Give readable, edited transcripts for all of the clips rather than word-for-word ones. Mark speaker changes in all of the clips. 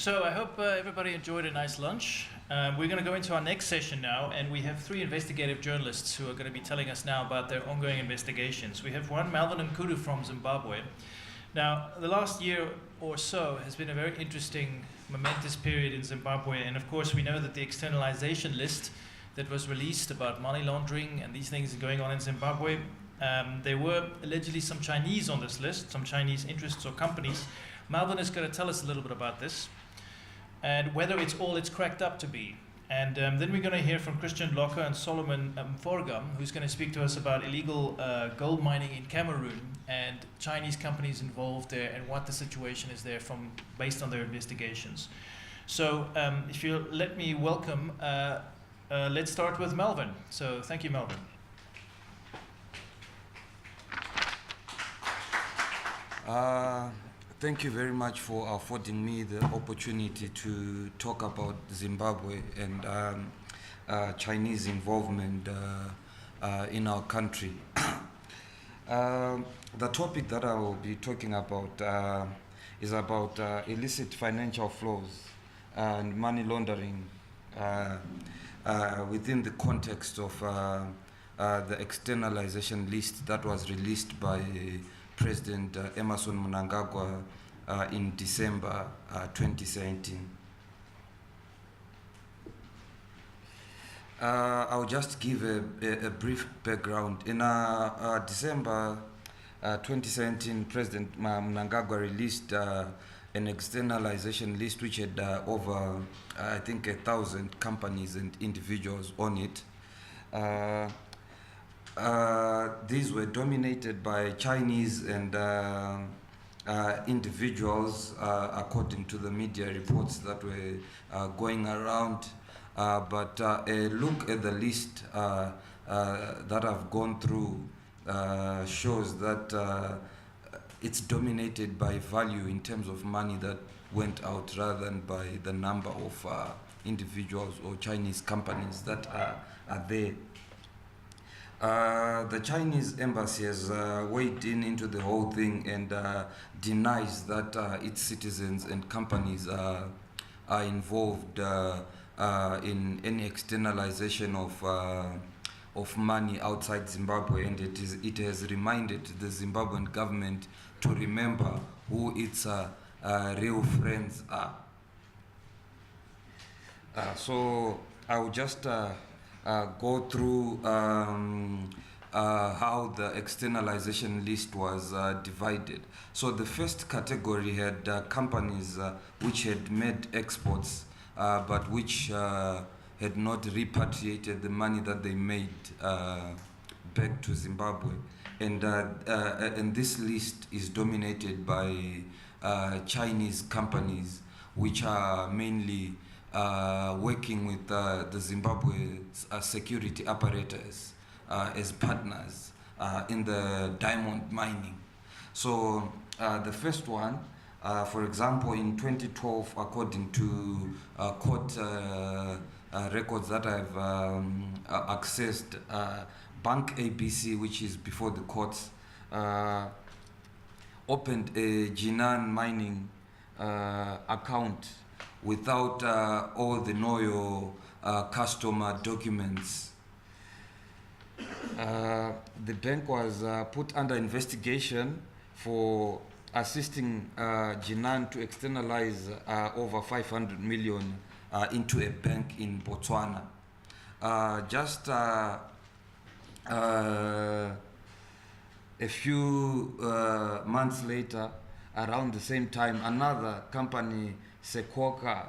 Speaker 1: So I hope everybody enjoyed a nice lunch. We're going to go into our next session now, and we have three investigative journalists who are going to be telling us now about their ongoing investigations. We have one, Melvin Mkudu from Zimbabwe. Now, the last year or so has been a very interesting, momentous period in Zimbabwe, and of course we know that the externalization list that was released about money laundering and these things going on in Zimbabwe, there were allegedly some Chinese on this list, some Chinese interests or companies. Melvin is going to tell us a little bit about this and whether it's all it's cracked up to be. And then we're going to hear from Christian Locker and Solomon Mforgam, who's going to speak to us about illegal gold mining in Cameroon and Chinese companies involved there and what the situation is there based on their investigations. So if you let me welcome, let's start with Melvin. So thank you, Melvin.
Speaker 2: Thank you very much for affording me the opportunity to talk about Zimbabwe and Chinese involvement in our country. The topic that I will be talking about is about illicit financial flows and money laundering within the context of the externalization list that was released by President Emmerson Mnangagwa in December 2017. I'll just give a brief background. In December 2017, President Mnangagwa released an externalization list which had over, I think, 1,000 companies and individuals on it. These were dominated by Chinese and individuals, according to the media reports that were going around. But a look at the list that I've gone through shows that it's dominated by value in terms of money that went out rather than by the number of individuals or Chinese companies that are there. The Chinese embassy has weighed into the whole thing and denies that its citizens and companies are involved in any externalization of money outside Zimbabwe, and it has reminded the Zimbabwean government to remember who its real friends are. So I will just go through how the externalization list was divided. So the first category had companies which had made exports but which had not repatriated the money that they made back to Zimbabwe. And this list is dominated by Chinese companies which are mainly working with the Zimbabwe security apparatus as partners in the diamond mining. So the first one, for example, in 2012, according to court records that I've accessed, Bank ABC, which is before the courts, opened a Jinan mining account without all the know your customer documents. The bank was put under investigation for assisting Jinan to externalize over 500 million into a bank in Botswana. Just a few months later, around the same time, another company, Sequoia,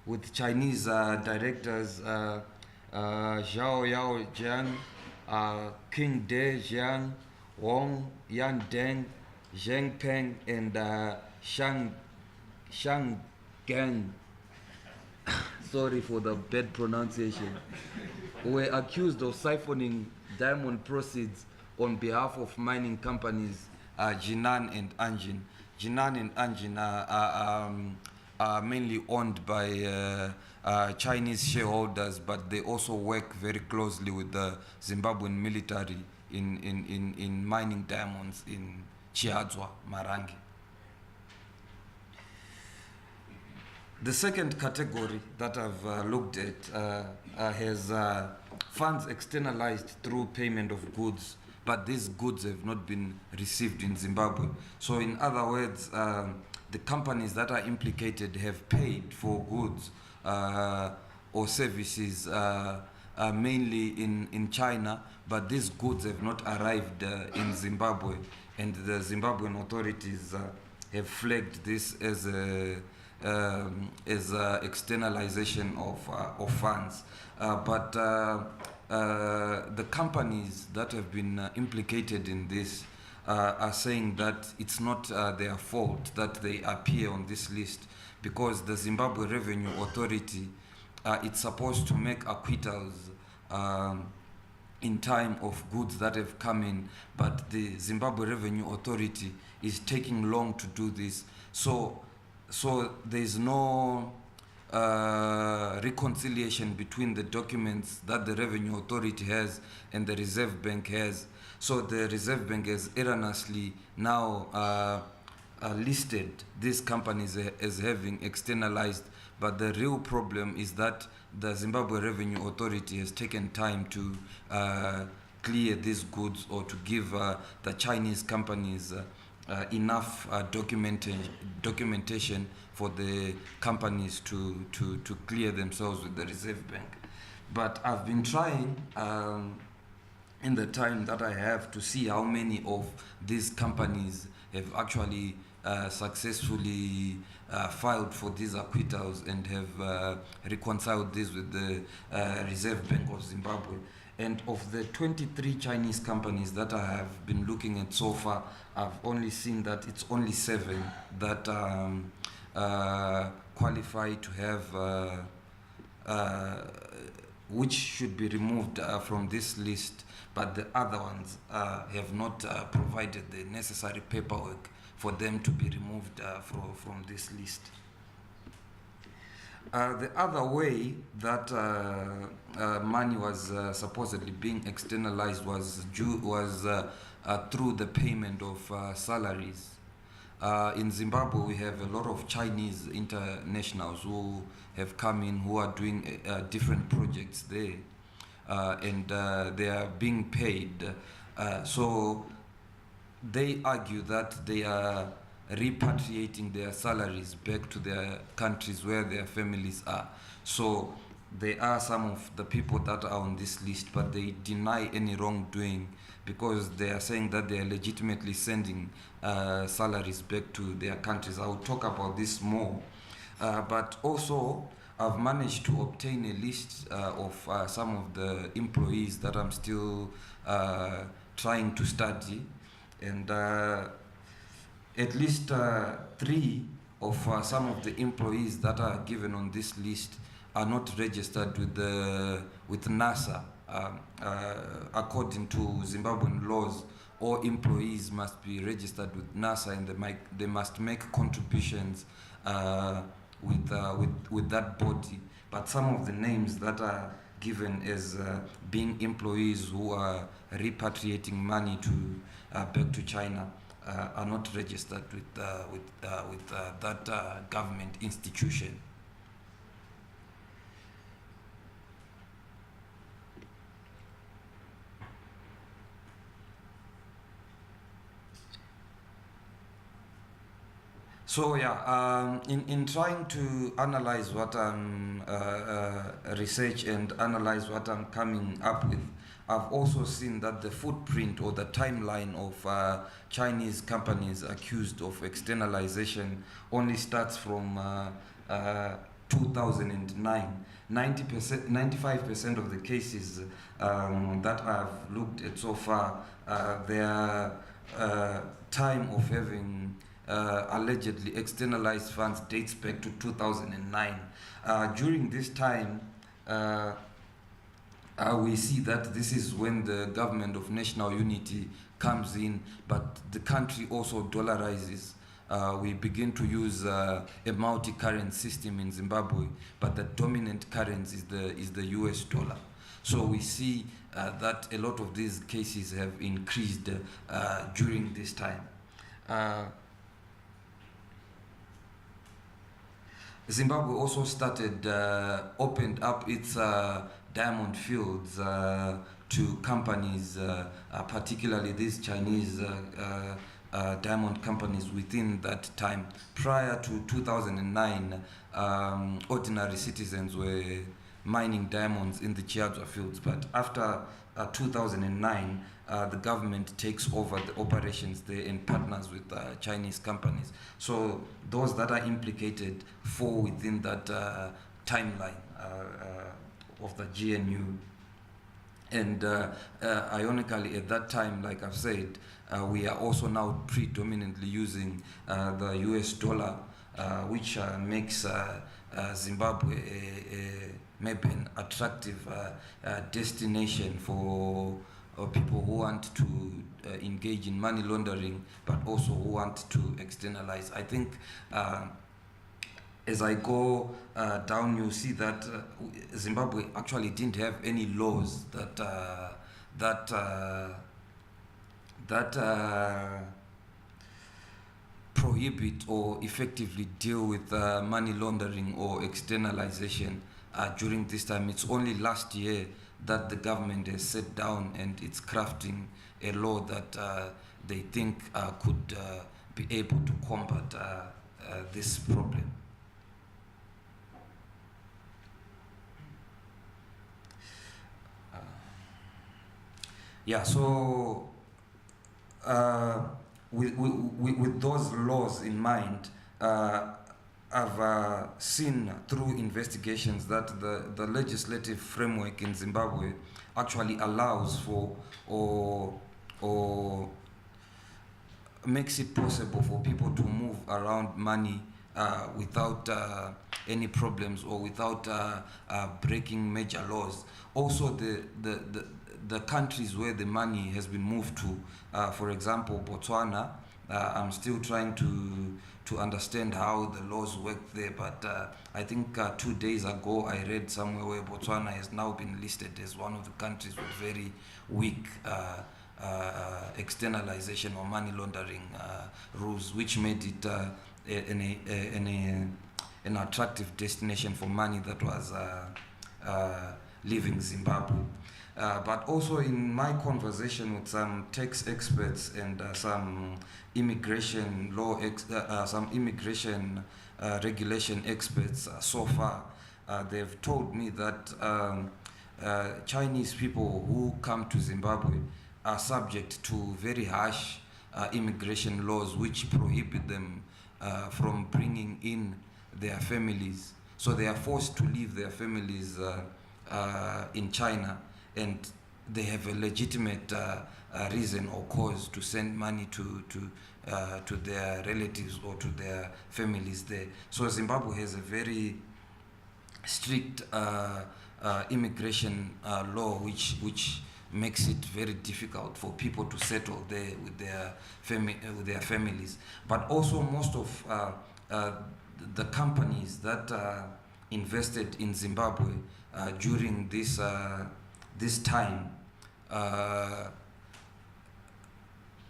Speaker 2: with Chinese directors, Zhao Yao Jiang, King De Jiang, Wong Yan Deng, Zheng Peng, and Shang Gang, sorry for the bad pronunciation, were accused of siphoning diamond proceeds on behalf of mining companies Jinan and Anjin. Jinan and Anjin are mainly owned by Chinese shareholders, but they also work very closely with the Zimbabwean military in mining diamonds in Chiadzwa, Marangi. The second category that I've looked at has funds externalized through payment of goods, but these goods have not been received in Zimbabwe. So in other words, the companies that are implicated have paid for goods or services mainly in China, but these goods have not arrived in Zimbabwe, and the Zimbabwean authorities have flagged this as externalization of funds. But the companies that have been implicated in this are saying that it's not their fault that they appear on this list, because the Zimbabwe Revenue Authority it's supposed to make acquittals in time of goods that have come in, but the Zimbabwe Revenue Authority is taking long to do this. So there's no reconciliation between the documents that the Revenue Authority has and the Reserve Bank has. So the Reserve Bank has erroneously now listed these companies as having externalized, but the real problem is that the Zimbabwe Revenue Authority has taken time to clear these goods, or to give the Chinese companies enough documentation for the companies to clear themselves with the Reserve Bank. But I've been trying in the time that I have to see how many of these companies have actually successfully filed for these acquittals and have reconciled this with the Reserve Bank of Zimbabwe. And of the 23 Chinese companies that I have been looking at so far, I've only seen that it's only 7 that qualify to have which should be removed from this list, but the other ones have not provided the necessary paperwork for them to be removed from this list. The other way that money was supposedly being externalized was through the payment of salaries. In Zimbabwe, we have a lot of Chinese internationals who have come in, who are doing different projects there, and they are being paid. So they argue that they are repatriating their salaries back to their countries where their families are. So there are some of the people that are on this list, but they deny any wrongdoing, because they are saying that they are legitimately sending salaries back to their countries. I will talk about this more. But also, I've managed to obtain a list of some of the employees that I'm still trying to study, and at least 3 of some of the employees that are given on this list are not registered with NASA. According to Zimbabwean laws, all employees must be registered with NASA, and they must make contributions with that body. But some of the names that are given as being employees who are repatriating money back to China are not registered with that government institution. So yeah, in trying to analyze what I'm research and analyze what I'm coming up with, I've also seen that the footprint or the timeline of Chinese companies accused of externalization only starts from 2009. 95% of the cases that I've looked at so far, their time of having allegedly externalized funds dates back to 2009. During this time, we see that this is when the government of national unity comes in, but the country also dollarizes. We begin to use a multi-currency system in Zimbabwe, but the dominant currency is the US dollar. So we see that a lot of these cases have increased during this time. Zimbabwe also opened up its diamond fields to companies, particularly these Chinese diamond companies within that time. Prior to 2009, ordinary citizens were mining diamonds in the Chiadzwa fields, but after 2009, the government takes over the operations there and partners with Chinese companies. So those that are implicated fall within that timeline of the GNU. And ironically, at that time, like I've said, we are also now predominantly using the US dollar, which makes Zimbabwe maybe an attractive destination for people who want to engage in money laundering, but also who want to externalize. I think as I go down, you see that Zimbabwe actually didn't have any laws that prohibit or effectively deal with money laundering or externalization during this time. It's only last year that the government has sat down and it's crafting a law that they think could be able to combat this problem. Yeah, so with those laws in mind, I've seen through investigations that the legislative framework in Zimbabwe actually allows for or makes it possible for people to move around money without any problems or without breaking major laws. Also, the countries where the money has been moved to, for example, Botswana, I'm still trying to understand how the laws work there, but I think 2 days ago I read somewhere where Botswana has now been listed as one of the countries with very weak externalization or money laundering rules, which made it an attractive destination for money that was leaving Zimbabwe. But also in my conversation with some tax experts and some immigration law, some immigration regulation experts so far, they've told me that Chinese people who come to Zimbabwe are subject to very harsh immigration laws which prohibit them from bringing in their families. So they are forced to leave their families in China, and they have a legitimate reason or cause to send money to their relatives or to their families there. So Zimbabwe has a very strict immigration law which makes it very difficult for people to settle there with their families. But also most of the companies that invested in Zimbabwe during this time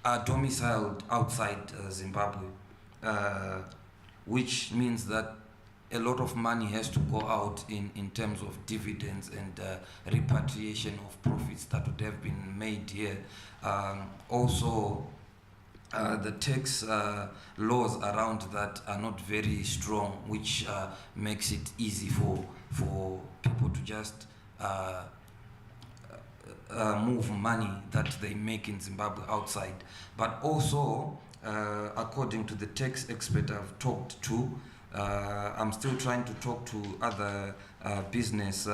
Speaker 2: are domiciled outside Zimbabwe, which means that a lot of money has to go out in terms of dividends and repatriation of profits that would have been made here. Also, the tax laws around that are not very strong, which makes it easy for people to just move money that they make in Zimbabwe outside. But also, according to the tax expert I've talked to, I'm still trying to talk to other business,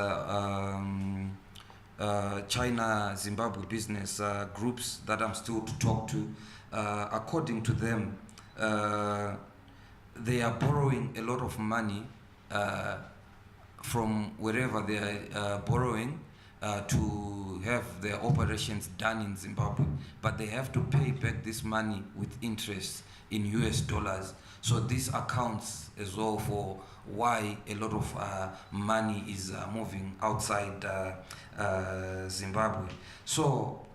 Speaker 2: China-Zimbabwe business groups that I'm still to talk to. According to them, they are borrowing a lot of money from wherever they are borrowing to have their operations done in Zimbabwe, but they have to pay back this money with interest in US dollars. So this accounts as well for why a lot of money is moving outside Zimbabwe. So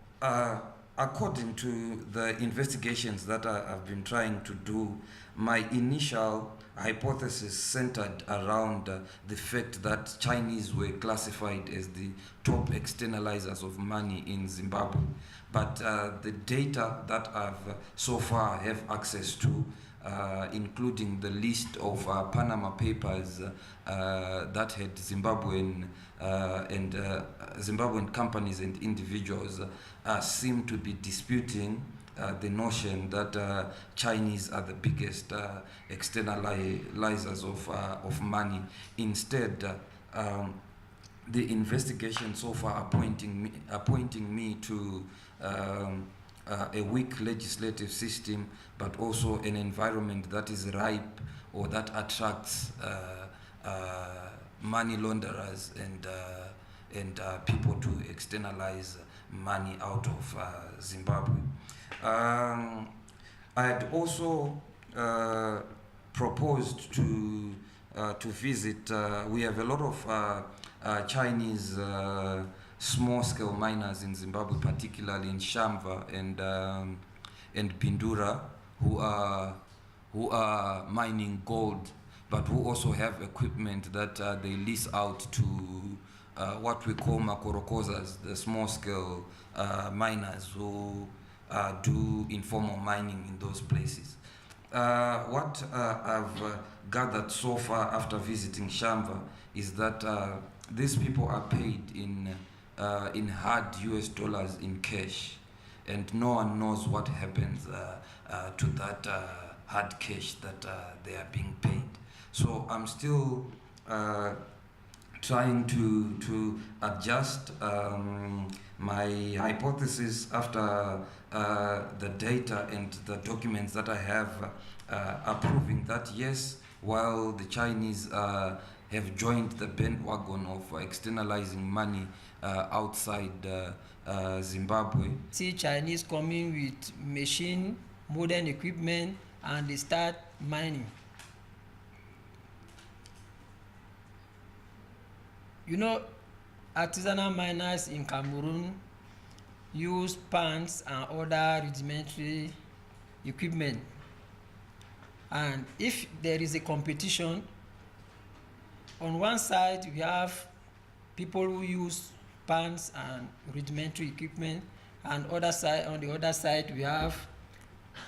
Speaker 2: according to the investigations that I've been trying to do, my initial hypothesis centered around the fact that Chinese were classified as the top externalizers of money in Zimbabwe. But the data that I've so far have access to, including the list of Panama Papers that had Zimbabwean Zimbabwean companies and individuals seem to be disputing the notion that Chinese are the biggest externalizers of money. Instead, the investigation so far appointing me to a weak legislative system, but also an environment that is ripe or that attracts money launderers and people to externalize money out of Zimbabwe. I had also proposed to visit. We have a lot of Chinese small-scale miners in Zimbabwe, particularly in Shamva and Bindura, who are mining gold, but who also have equipment that they lease out to what we call makorokozas, the small-scale miners who do informal mining in those places. What I've gathered so far after visiting Shamva is that these people are paid in hard US dollars in cash, and no one knows what happens to that hard cash that they are being paid. So I'm still trying to adjust my hypothesis after the data and the documents that I have are proving that yes, while the Chinese have joined the bandwagon of externalizing money outside Zimbabwe.
Speaker 3: See Chinese coming with machine, modern equipment, and they start mining. You know, artisanal miners in Cameroon use pans and other rudimentary equipment. And if there is a competition, on one side we have people who use pans and rudimentary equipment, and on the other side we have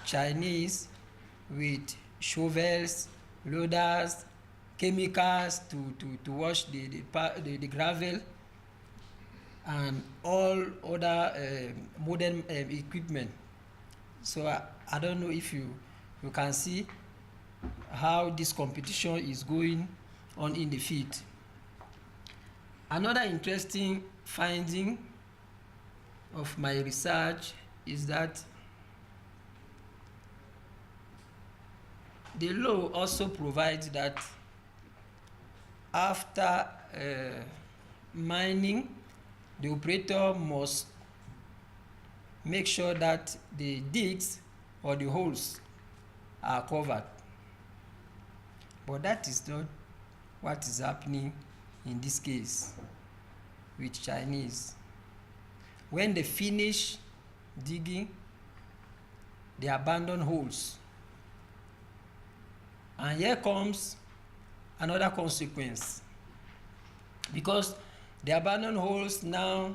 Speaker 3: Chinese with shovels, loaders, chemicals to wash the gravel, and all other modern equipment. So I don't know if you can see how this competition is going on in the field. Another interesting finding of my research is that the law also provides that after mining, the operator must make sure that the digs or the holes are covered. But that is not what is happening in this case with Chinese. When they finish digging, they abandon holes. And here comes another consequence, because the abandoned holes now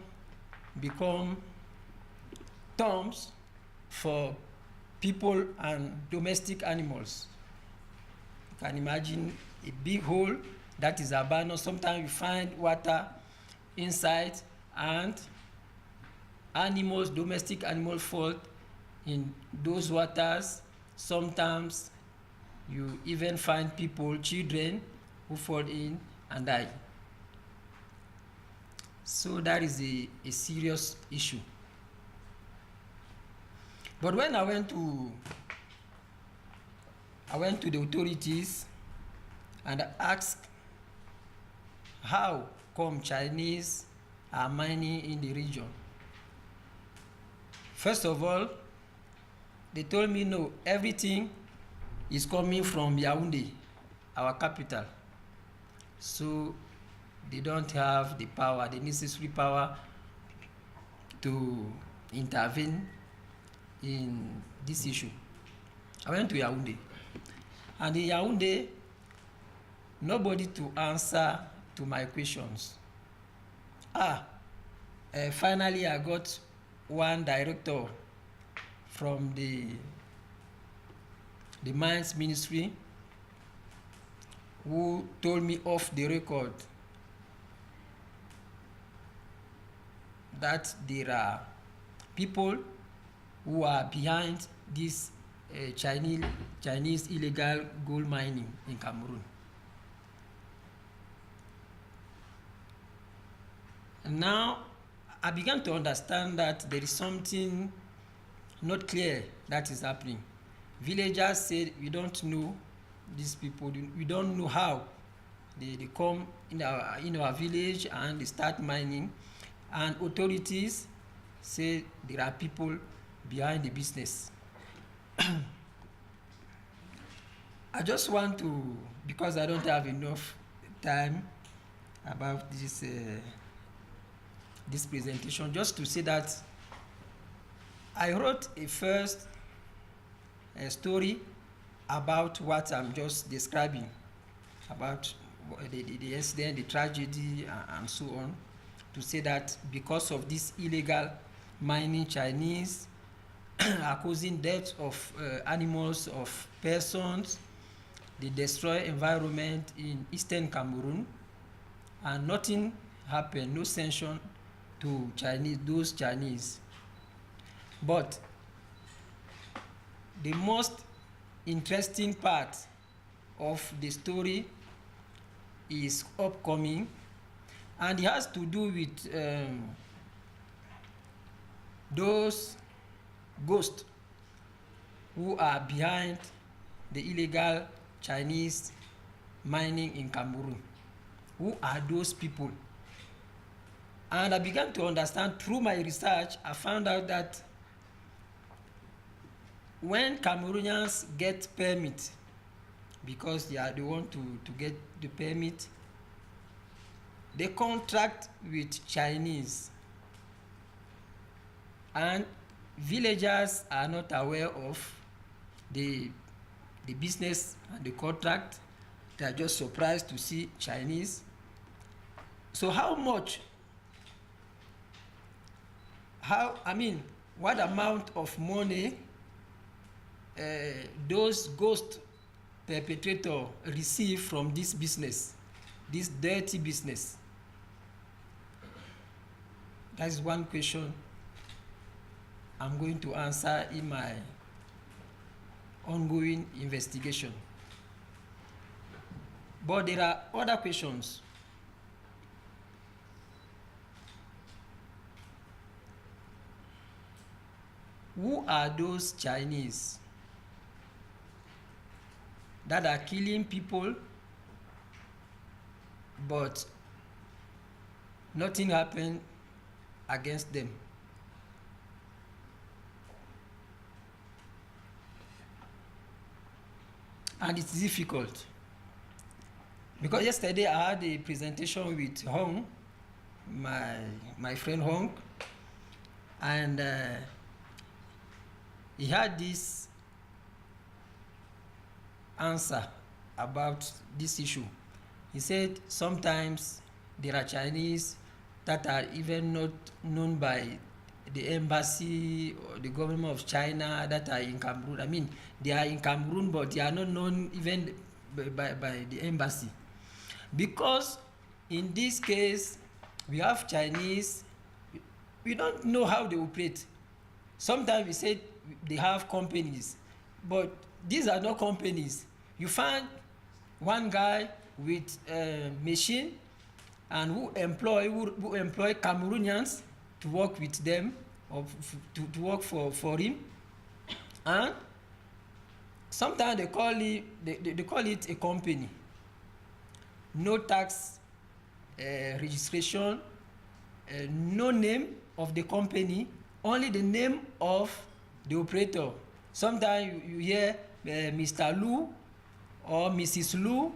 Speaker 3: become tombs for people and domestic animals. You can imagine a big hole that is abandoned. Sometimes you find water inside, and animals, domestic animals, fall in those waters. Sometimes you even find people, children, who fall in and die. So that is a serious issue. But when I went to the authorities and asked how come Chinese are mining in the region. First of all, they told me no, everything is coming from Yaoundé, our capital. So they don't have the power, the necessary power to intervene in this issue. I went to Yaoundé, and in Yaoundé, nobody to answer to my questions. Finally, I got one director from the mines ministry who told me off the record that there are people who are behind this Chinese illegal gold mining in Cameroon. And now I began to understand that there is something not clear that is happening. Villagers said, we don't know these people, we don't know how they come in our village and they start mining, and authorities say there are people behind the business. I just want to, because I don't have enough time about this presentation, just to say that I wrote a first story about what I'm just describing, about the incident, the tragedy, and so on, to say that because of this illegal mining, Chinese are causing death of animals, of persons. They destroy environment in eastern Cameroon, and nothing happened, no sanction to those Chinese. But the most interesting part of the story is upcoming, and it has to do with those ghosts who are behind the illegal Chinese mining in Cameroon. Who are those people? And I began to understand through my research. I found out that when Cameroonians get permit, because they want to get the permit, they contract with Chinese, and villagers are not aware of the business and the contract. They are just surprised to see Chinese. So what amount of money those ghost perpetrators receive from this business, this dirty business? That is one question I'm going to answer in my ongoing investigation. But there are other questions. Who are those Chinese that are killing people, but nothing happened against them? And it's difficult, because yesterday I had a presentation with Hong, my friend Hong, and he had this answer about this issue. He said sometimes there are Chinese that are even not known by the embassy or the government of China that are in Cameroon. I mean, they are in Cameroon, but they are not known even by the embassy. Because in this case, we have Chinese, we don't know how they operate. Sometimes we say they have companies, but these are not companies. You find one guy with a machine and who employ Cameroonians to work with them, or to work for him, and sometimes they call it a company. No tax registration, no name of the company, only the name of the operator. Sometimes you hear Mr. Lu or Mrs. Lu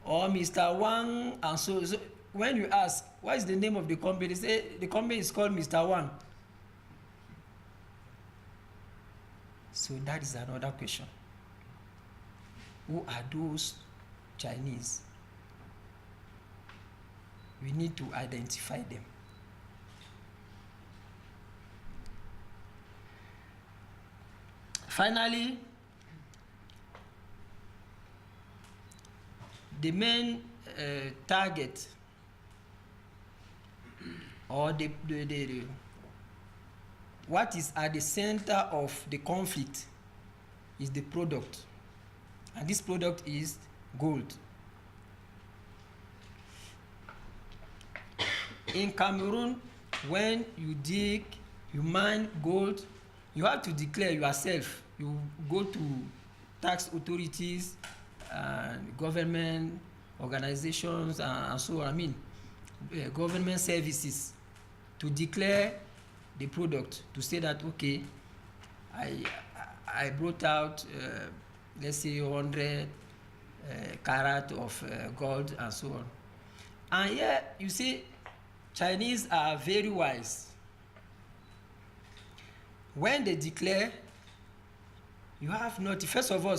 Speaker 3: or Mr. Wang, and so when you ask what is the name of the company, they say the company is called Mr. Wang. So that is another question. Who are those Chinese? We need to identify them. Finally, the main target or the what is at the center of the conflict is the product, and this product is gold. In Cameroon, when you dig, you mine gold, you have to declare yourself. You go to tax authorities and government organizations and so on. I mean, government services to declare the product, to say that, okay, I brought out, let's say, 100 carat of gold and so on. And here, you see, Chinese are very wise. When they declare, you have noticed, first of all,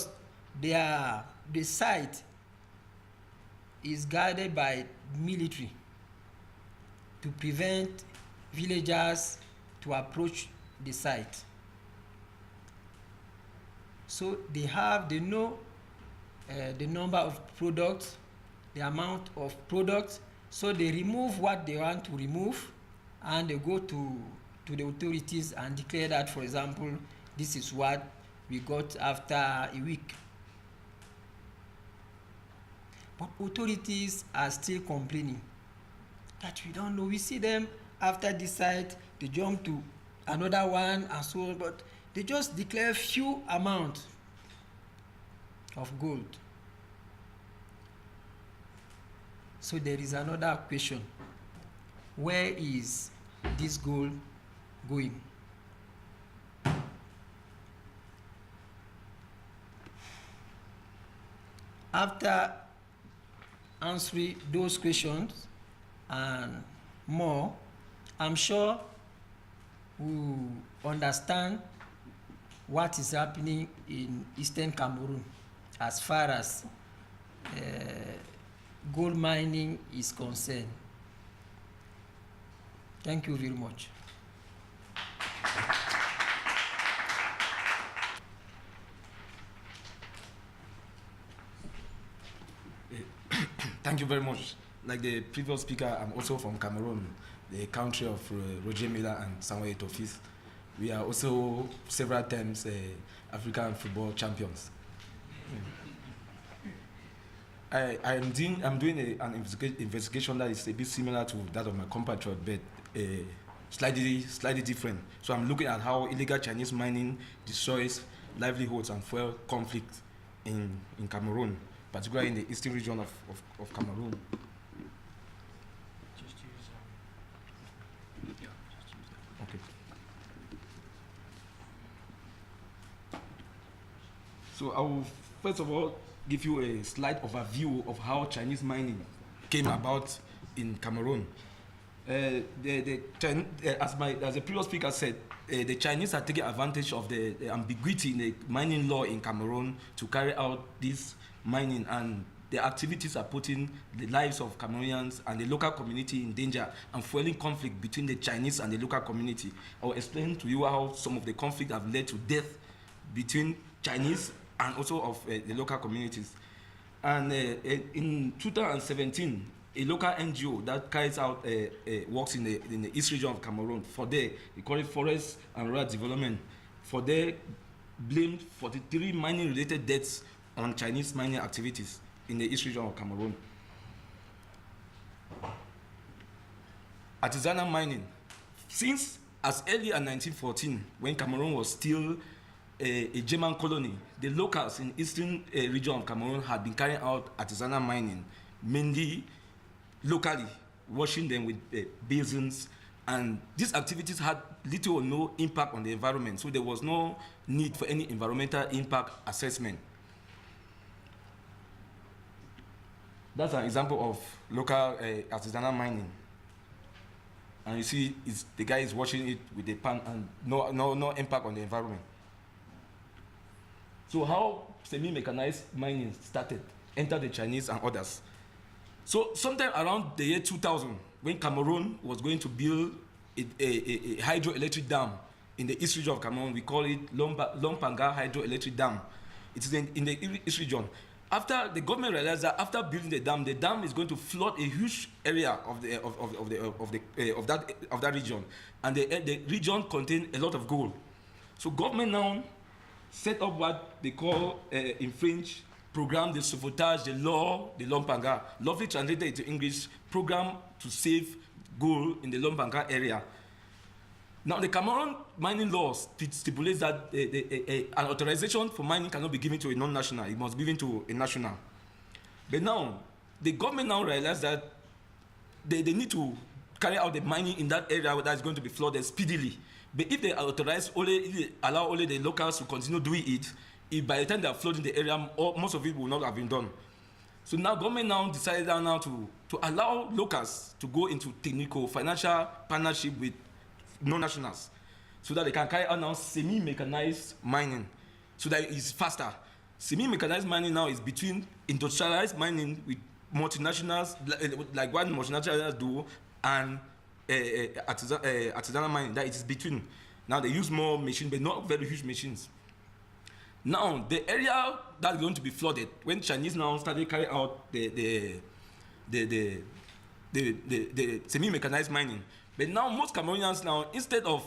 Speaker 3: the site is guarded by military to prevent villagers to approach the site. So they know the number of products, the amount of products, so they remove what they want to remove, and they go to the authorities and declare that, for example, this is what we got after a week. But authorities are still complaining that we don't know. We see them after this site, they jump to another one and so on, but they just declare few amount of gold. So there is another question. Where is this gold going? After answering those questions and more, I'm sure we understand what is happening in Eastern Cameroon as far as gold mining is concerned. Thank you very much.
Speaker 4: Thank you very much. Like the previous speaker, I'm also from Cameroon, the country of Roger Miller and Samuel Eto'o. We are also several times African football champions. I'm doing an investigation that is a bit similar to that of my compatriot, but slightly different. So I'm looking at how illegal Chinese mining destroys livelihoods and fuel conflict in Cameroon, particularly in the eastern region of Cameroon.
Speaker 1: Just use
Speaker 4: Okay. So I will first of all give you a slight overview of how Chinese mining came about in Cameroon. As the previous speaker said, the Chinese are taking advantage of the ambiguity in the mining law in Cameroon to carry out this mining, and the activities are putting the lives of Cameroonians and the local community in danger and fueling conflict between the Chinese and the local community. I will explain to you how some of the conflict have led to death between Chinese and also of the local communities. And in 2017, a local NGO that carries out works in the east region of Cameroon, they call it Forest and Rural Development, blamed 43 mining-related deaths on Chinese mining activities in the east region of Cameroon. Artisanal mining. Since as early as 1914, when Cameroon was still a German colony, the locals in eastern region of Cameroon had been carrying out artisanal mining, mainly locally, washing them with basins, and these activities had little or no impact on the environment, so there was no need for any environmental impact assessment. That's an example of local artisanal mining. And you see, the guy is washing it with a pan and no impact on the environment. So how semi-mechanized mining started, entered the Chinese and others. So sometime around the year 2000, when Cameroon was going to build a hydroelectric dam in the east region of Cameroon, we call it Lompanga Hydroelectric Dam. It is in the east region. After the government realized that after building the dam is going to flood a huge area of that region, and the region contained a lot of gold. So government now set up what they call in French Programme de Sauvetage de l'Or de Lompanga, lovely translated into English, Program to Save Gold in the Lompanga area. Now, the Cameroon mining laws stipulates that an authorization for mining cannot be given to a non-national. It must be given to a national. But now, the government now realized that they need to carry out the mining in that area that is going to be flooded speedily. But if they authorize allow only the locals to continue doing it, if by the time they are flooding the area, most of it will not have been done. So now government now decided now to allow locals to go into technical, financial partnership with non-nationals, so that they can carry out now semi-mechanized mining, so that it's faster. Semi-mechanized mining now is between industrialized mining with multinationals, like what multinationals do, and artisanal mining, that it is between. Now they use more machines, but not very huge machines. Now the area that's going to be flooded, when Chinese now started carrying out the semi-mechanized mining, but now most Cameroonians now, instead of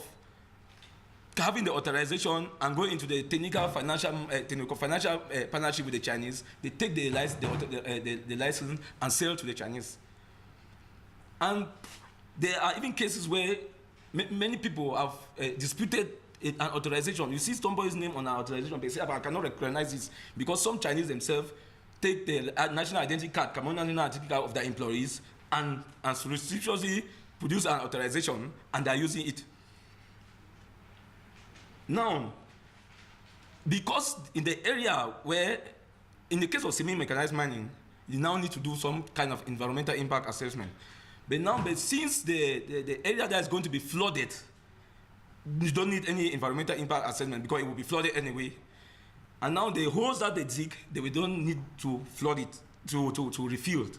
Speaker 4: having the authorization and going into the technical financial partnership with the Chinese, they take the license and sell to the Chinese. And there are even cases where many people have disputed an authorization. You see somebody's name on an authorization, they say, I cannot recognize this, because some Chinese themselves take the national identity card, Cameroon national identity card of their employees, and surreptitiously produce an authorization, and they are using it. Now, because in the area where, in the case of semi-mechanized mining, you now need to do some kind of environmental impact assessment. But since the area that is going to be flooded, you don't need any environmental impact assessment because it will be flooded anyway. And now the holes that they dig, we don't need to flood it, to refill it.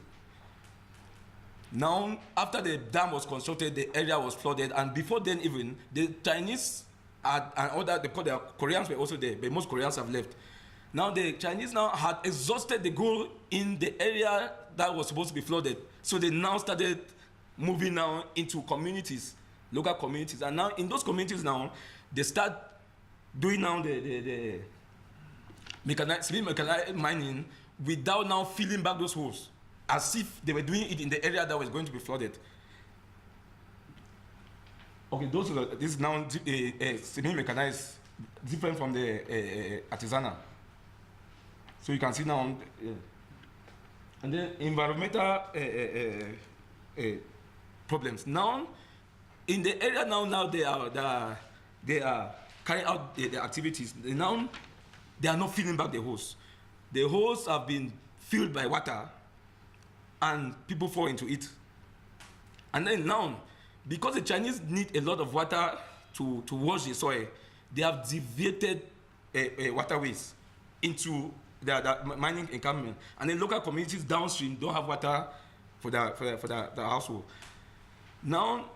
Speaker 4: Now, after the dam was constructed, the area was flooded, and before then even, the Chinese and other, the Koreans were also there, but most Koreans have left. Now the Chinese now had exhausted the gold in the area that was supposed to be flooded. So they now started moving now into communities, local communities. And now in those communities now, they start doing now the mechanized mining without now filling back those holes, as if they were doing it in the area that was going to be flooded. Okay, this is now semi-mechanized, different from the artisanal. So you can see now, and then environmental problems. Now, in the area now they are carrying out the activities. Now, they are not filling back the hose. The hose have been filled by water, and people fall into it. And then now, because the Chinese need a lot of water to wash the soil, they have deviated waterways into the mining encampment, and the local communities downstream don't have water for the household. Now,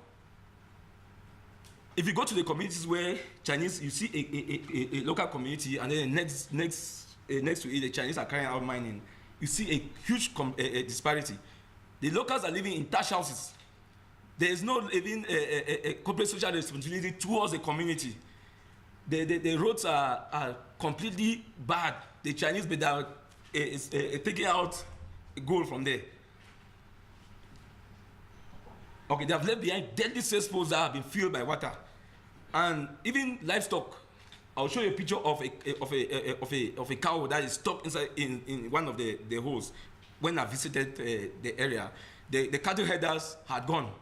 Speaker 4: if you go to the communities where Chinese, you see a local community, and then next to it, the Chinese are carrying out mining, you see a huge disparity. The locals are living in thatch houses. There is no even a corporate social responsibility towards the community. The roads are completely bad. The Chinese, but they are taking out gold from there. Okay, they have left behind deadly cesspools that have been filled by water, and even livestock. I'll show you a picture of a cow that is stuck inside in one of the holes. When I visited the area, the cattle herders had gone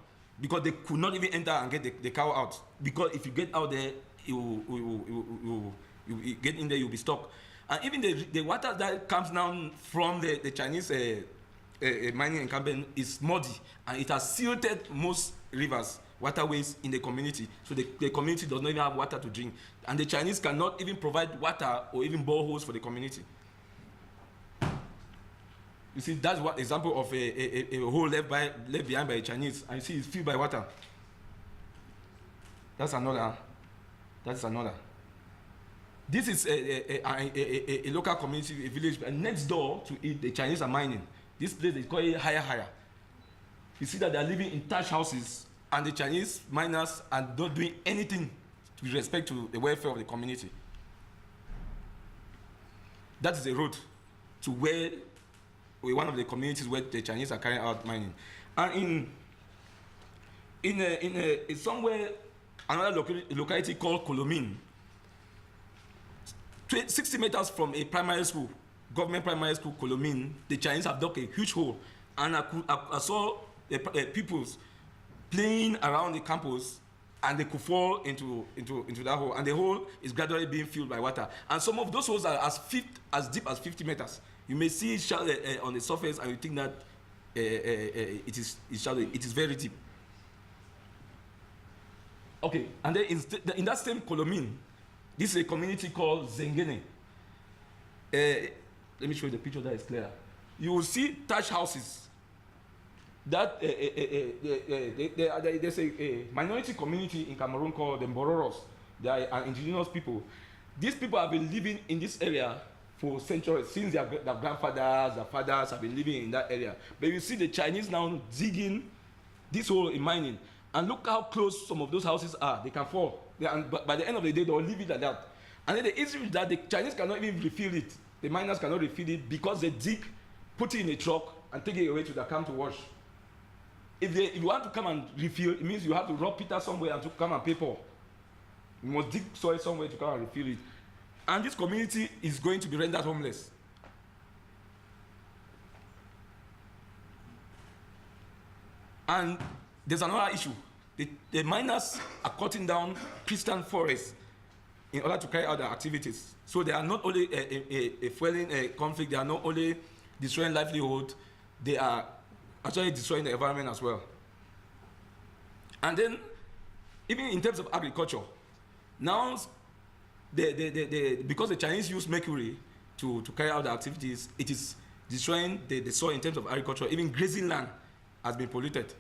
Speaker 4: because they could not even enter and get the cow out. Because if you get out there, you get in there, you'll be stuck. And even the water that comes down from the Chinese mining encampment is muddy, and it has silted most rivers waterways in the community. So the community does not even have water to drink. And the Chinese cannot even provide water or even boreholes for the community. You see, that's one example of a hole left behind by the Chinese. And you see it's filled by water. That's another. That's another. This is a local community, a village, and next door to it, the Chinese are mining. This place is called Haya. You see that they are living in thatched houses, and the Chinese miners are not doing anything with respect to the welfare of the community. That is the road to where one of the communities where the Chinese are carrying out mining. And in somewhere, another locality called Kolomin, 60 meters from a primary school, government primary school, Kolomin, the Chinese have dug a huge hole. And I saw pupils playing around the campus, and they could fall into that hole. And the hole is gradually being filled by water. And some of those holes are as deep as 50 meters. You may see it on the surface, and you think that it is shallow. It is very deep. Okay, and then in that same Kolomin, this is a community called Zengene. Let me show you the picture that is clear. You will see thatched houses. That there's a minority community in Cameroon called the Mbororos. They are indigenous people. These people have been living in this area for centuries, since their grandfathers, their fathers have been living in that area. But you see the Chinese now digging this hole in mining. And look how close some of those houses are. They can fall. But by the end of the day, they'll leave it like that. And then the issue is that the Chinese cannot even refill it. The miners cannot refill it because they dig, put it in a truck, and take it away to the camp to wash. If you want to come and refill, it means you have to rob Peter somewhere and to come and pay for. You must dig soil somewhere to come and refill it. And this community is going to be rendered homeless. And there's another issue. The miners are cutting down Christian forests in order to carry out their activities. So they are not only a fueling conflict, they are not only destroying livelihood, they are actually destroying the environment as well. And then, even in terms of agriculture, now, because the Chinese use mercury to carry out their activities, it is destroying the soil in terms of agriculture. Even grazing land has been polluted.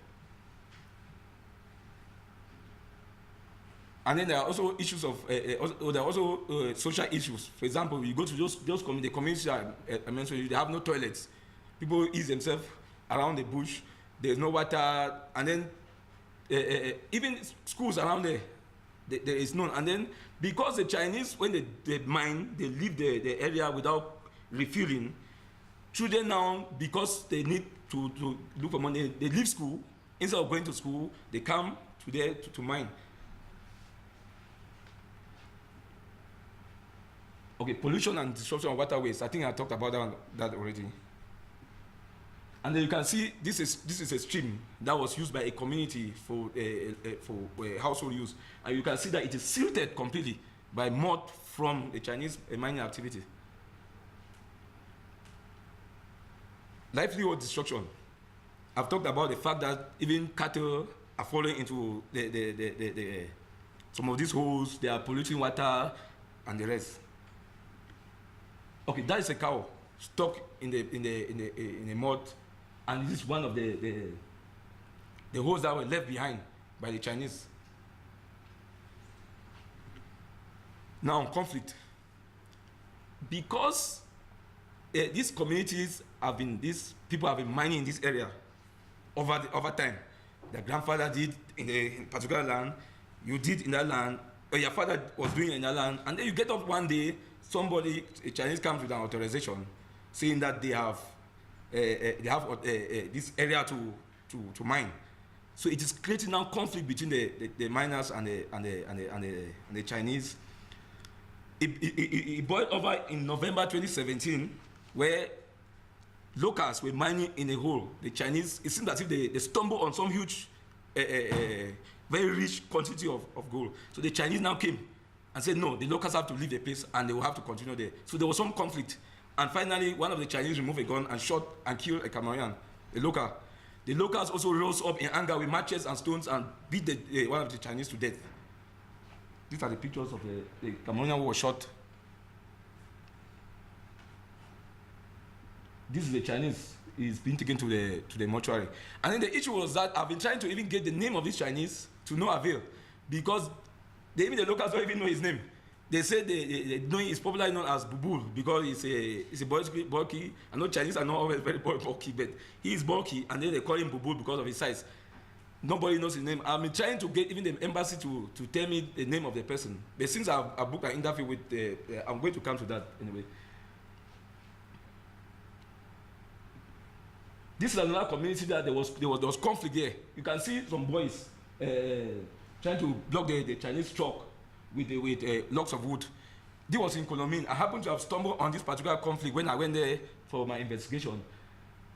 Speaker 4: And then there are also issues of, there are also social issues. For example, you go to those communities I mentioned, they have no toilets. People eat themselves around the bush. There's no water. And then even schools around there is none. And then because the Chinese, when they mine, they leave the area without refilling. Children now, because they need to look for money, they leave school. Instead of going to school, they come to there to mine. Okay, pollution and disruption of waterways. I think I talked about that already. And then you can see this is a stream that was used by a community for household use, and you can see that it is silted completely by mud from the Chinese mining activity. Livelihood destruction. I've talked about the fact that even cattle are falling into some of these holes. They are polluting water and the rest. Okay, that is a cow stuck in the mud, and this is one of the holes that were left behind by the Chinese. Now, conflict. Because these communities these people have been mining in this area over time. Their grandfather did in a particular land, you did in that land, or your father was doing in that land, and then you get up one day, a Chinese comes with an authorization saying that they have this area to mine. So it is creating now conflict between the miners and the Chinese. It boiled over in November 2017, where locals were mining in a hole. The Chinese, it seems as if they stumbled on some huge, very rich quantity of gold. So the Chinese now came and said, no, the locals have to leave the place and they will have to continue there. So there was some conflict. And finally, one of the Chinese removed a gun and shot and killed a Cameroonian, a local. The locals also rose up in anger with matches and stones and beat one of the Chinese to death. These are the pictures of the Cameroonian who was shot. This is the Chinese. He's been taken to the mortuary. And then the issue was that I've been trying to even get the name of this Chinese to no avail, because even the locals don't even know his name. They say they know he's popularly known as Bubul because he's a bulky. I know Chinese are not always very bulky, but he's bulky, and then they call him Bubul because of his size. Nobody knows his name. I've been trying to get even the embassy to tell me the name of the person. But since I booked an interview with I'm going to come to that anyway. This is another community that there was conflict there. You can see some boys trying to block the Chinese truck with logs of wood. This was in Kolomine. I happened to have stumbled on this particular conflict when I went there for my investigation.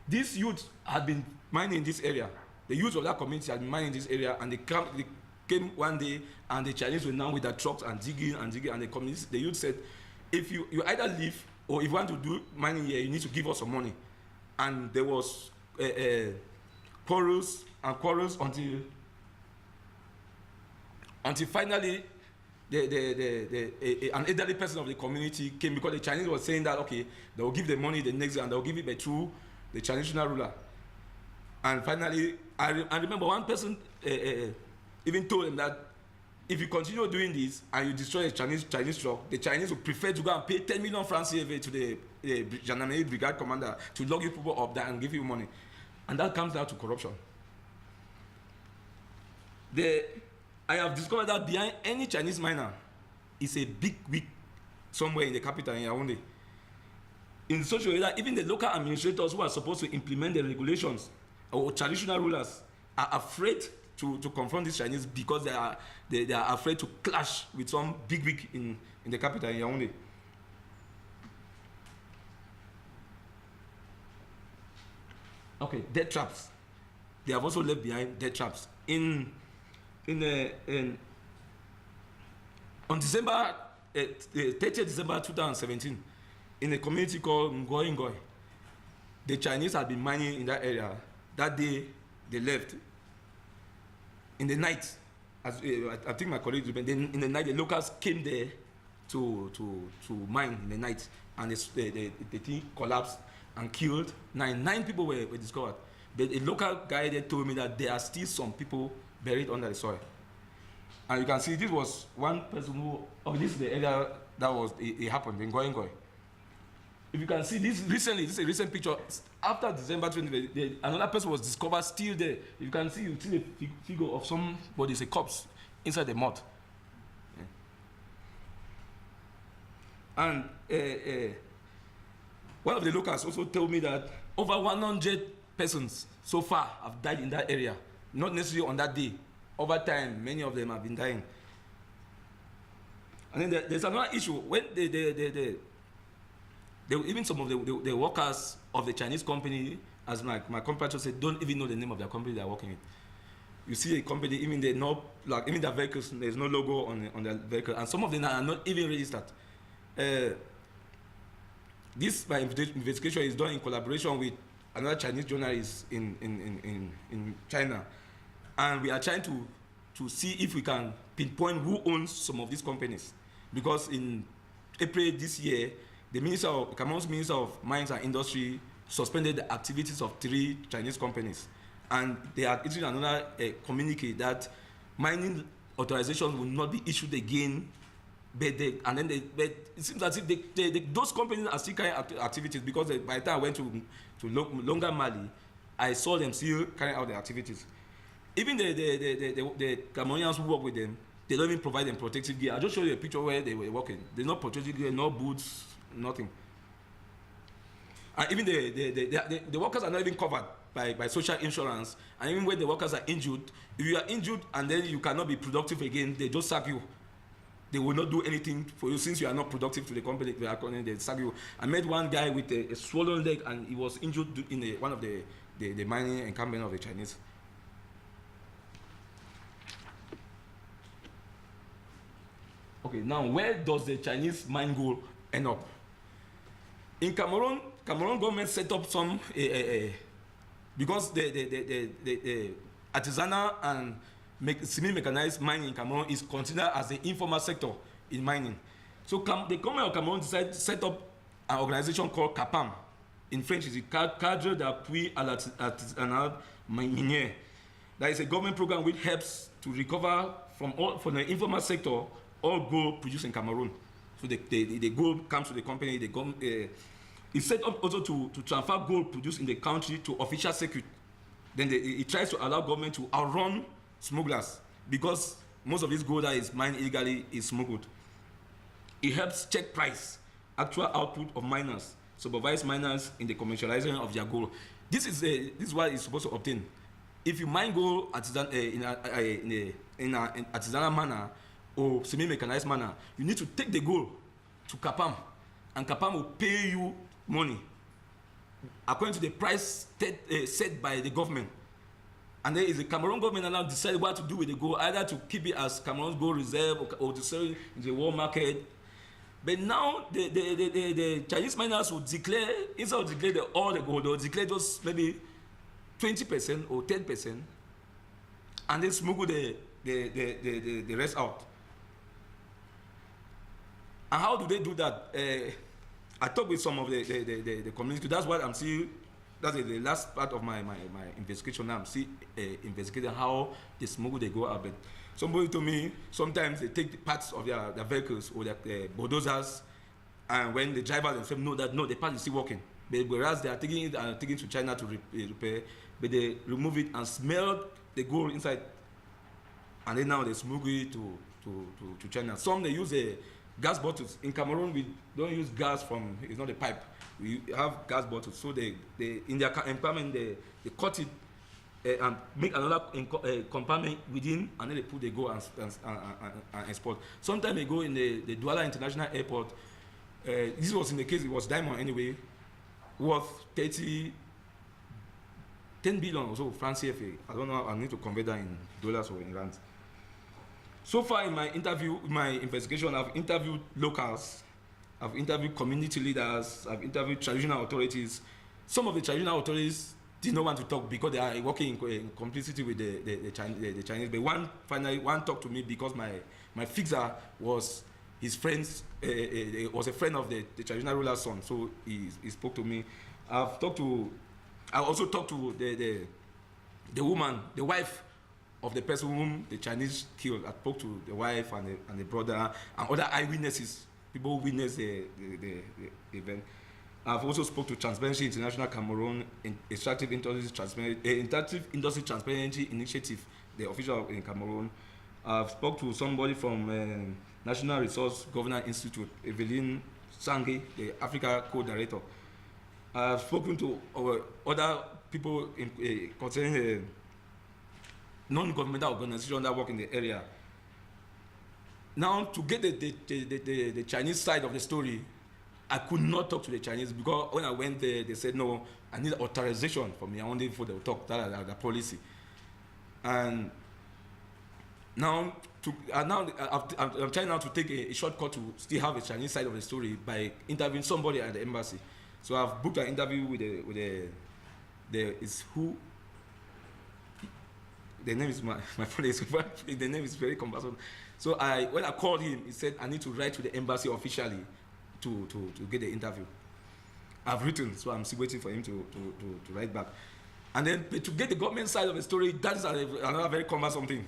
Speaker 4: These youths had been mining in this area. The youths of that community had been mining in this area, and they came one day, and the Chinese were now with their trucks and digging, and the youth said, if you either leave, or if you want to do mining here, you need to give us some money. And there was quarrels until finally an elderly person of the community came, because the Chinese was saying that, okay, they will give the money the next day and they will give it through the traditional ruler. And finally, I remember one person even told him that if you continue doing this and you destroy a Chinese truck, the Chinese will prefer to go and pay 10 million francs CFA to the gendarmerie brigade commander to log you people up there and give you money. And that comes down to corruption. I have discovered that behind any Chinese miner is a big wig somewhere in the capital, in Yaoundé. In such a way that even the local administrators who are supposed to implement the regulations, or traditional rulers, are afraid to confront these Chinese because they are afraid to clash with some big wig in the capital, in Yaoundé. Okay, death traps. They have also left behind death traps. On December 30th December 2017, in a community called Ngoy, the Chinese had been mining in that area. That day, they left. In the night, as I think my colleagues, in the night, the locals came there to mine in the night, and the thing collapsed and killed 9 people were discovered. But a local guy there told me that there are still some people buried under the soil. And you can see this was one person who, this is the area that it happened in Ngoy. If you can see this recently, this is a recent picture. After December 20, another person was discovered still there. If you can see, you see the figure of somebody, it's a corpse inside the mud. Yeah. And one of the locals also told me that over 100 persons so far have died in that area. Not necessarily on that day. Over time, many of them have been dying. And then there's another issue. When even some of the workers of the Chinese company, as my compatriot said, don't even know the name of their company they're working with. You see a company, even their vehicles, there's no logo on their vehicle, and some of them are not even registered. This my investigation is done in collaboration with another Chinese journalist in China, and we are trying to see if we can pinpoint who owns some of these companies, because in April this year, Cameroon's Minister of Mines and Industry suspended the activities of 3 Chinese companies, and they had issued another communique that mining authorizations will not be issued again. But it seems as if those companies are still carrying activities, because by the time I went to Longa Mali, I saw them still carrying out their activities. Even the Cameroonians who work with them, they don't even provide them protective gear. I just showed you a picture where they were working. There's no protective gear, no boots, nothing. And even the workers are not even covered by social insurance. And even when the workers are injured, if you are injured and then you cannot be productive again, they just sack you. They will not do anything for you since you are not productive to the company. They sack you. I met one guy with a swollen leg, and he was injured in one of the mining encampment of the Chinese. Okay, now where does the Chinese mine gold end up? In Cameroon government set up some because the artisanal and semi-mechanized mining in Cameroon is considered as the informal sector in mining. So the government of Cameroon decided to set up an organization called CAPAM. In French, it's the Cadre d'Appui à l'Artisanat Minier. That is a government program which helps to recover from the informal sector all gold produced in Cameroon. So the gold comes to the company. It's set up also to transfer gold produced in the country to official circuit. Then it tries to allow government to outrun smugglers, because most of this gold that is mined illegally is smuggled. It helps check price, actual output of miners, supervise miners in the commercialization of their gold. This is what it's supposed to obtain. If you mine gold in an artisanal manner or semi-mechanized manner, you need to take the gold to CAPAM, and CAPAM will pay you money according to the price set by the government. And then is the Cameroon government now decide what to do with the gold, either to keep it as Cameroon's gold reserve or to sell it in the world market. But now the Chinese miners will declare, instead of declare all the gold, they'll declare just maybe 20% or 10%, and then smuggle the rest out. And how do they do that? I talked with some of the community. That's what I'm seeing. That's the last part of my investigation. Now I'm still investigating how they smuggle they go out. But somebody told me sometimes they take the parts of their vehicles or their bulldozers, and when the drivers themselves know that the part is still working, but whereas they are taking it and taking it to China to repair, but they remove it and smell the gold inside, and then now they smuggle it to China. Some they use gas bottles. In Cameroon, we don't use gas it's not a pipe. We have gas bottles. So they in their compartment, they cut it and make another compartment within, and then they put the gold and export. Sometime ago in the Douala International Airport, this was in the case, it was diamond anyway, worth 10 billion or so, France CFA. I don't know, I need to convert that in dollars or in rands. So far in my investigation, I've interviewed locals, I've interviewed community leaders, I've interviewed traditional authorities. Some of the traditional authorities did not want to talk because they are working in complicity with the Chinese. But one talked to me because my fixer was his friend's, was a friend of the traditional ruler's son. So he spoke to me. I also talked to the woman, the wife of the person whom the Chinese killed. I spoke to the wife and the brother and other eyewitnesses, people who witnessed the event. I've also spoke to Transparency International Cameroon, Extractive Industry Transparency Initiative, the official in Cameroon. I've spoke to somebody from National Resource Governance Institute, Evelyn Sange, the Africa co-director. I've spoken to other people concerning non-governmental organizations that work in the area. Now, to get the Chinese side of the story, I could not talk to the Chinese because when I went there, they said, no, I need authorization from me. I only before they will talk. That is the policy. And now, I'm trying now to take a shortcut to still have a Chinese side of the story by interviewing somebody at the embassy. So I've booked an interview with the name is my friend is the name is very cumbersome. So when I called him, he said I need to write to the embassy officially to get the interview. I've written, so I'm still waiting for him to write back. And then to get the government side of the story, that is another very cumbersome thing.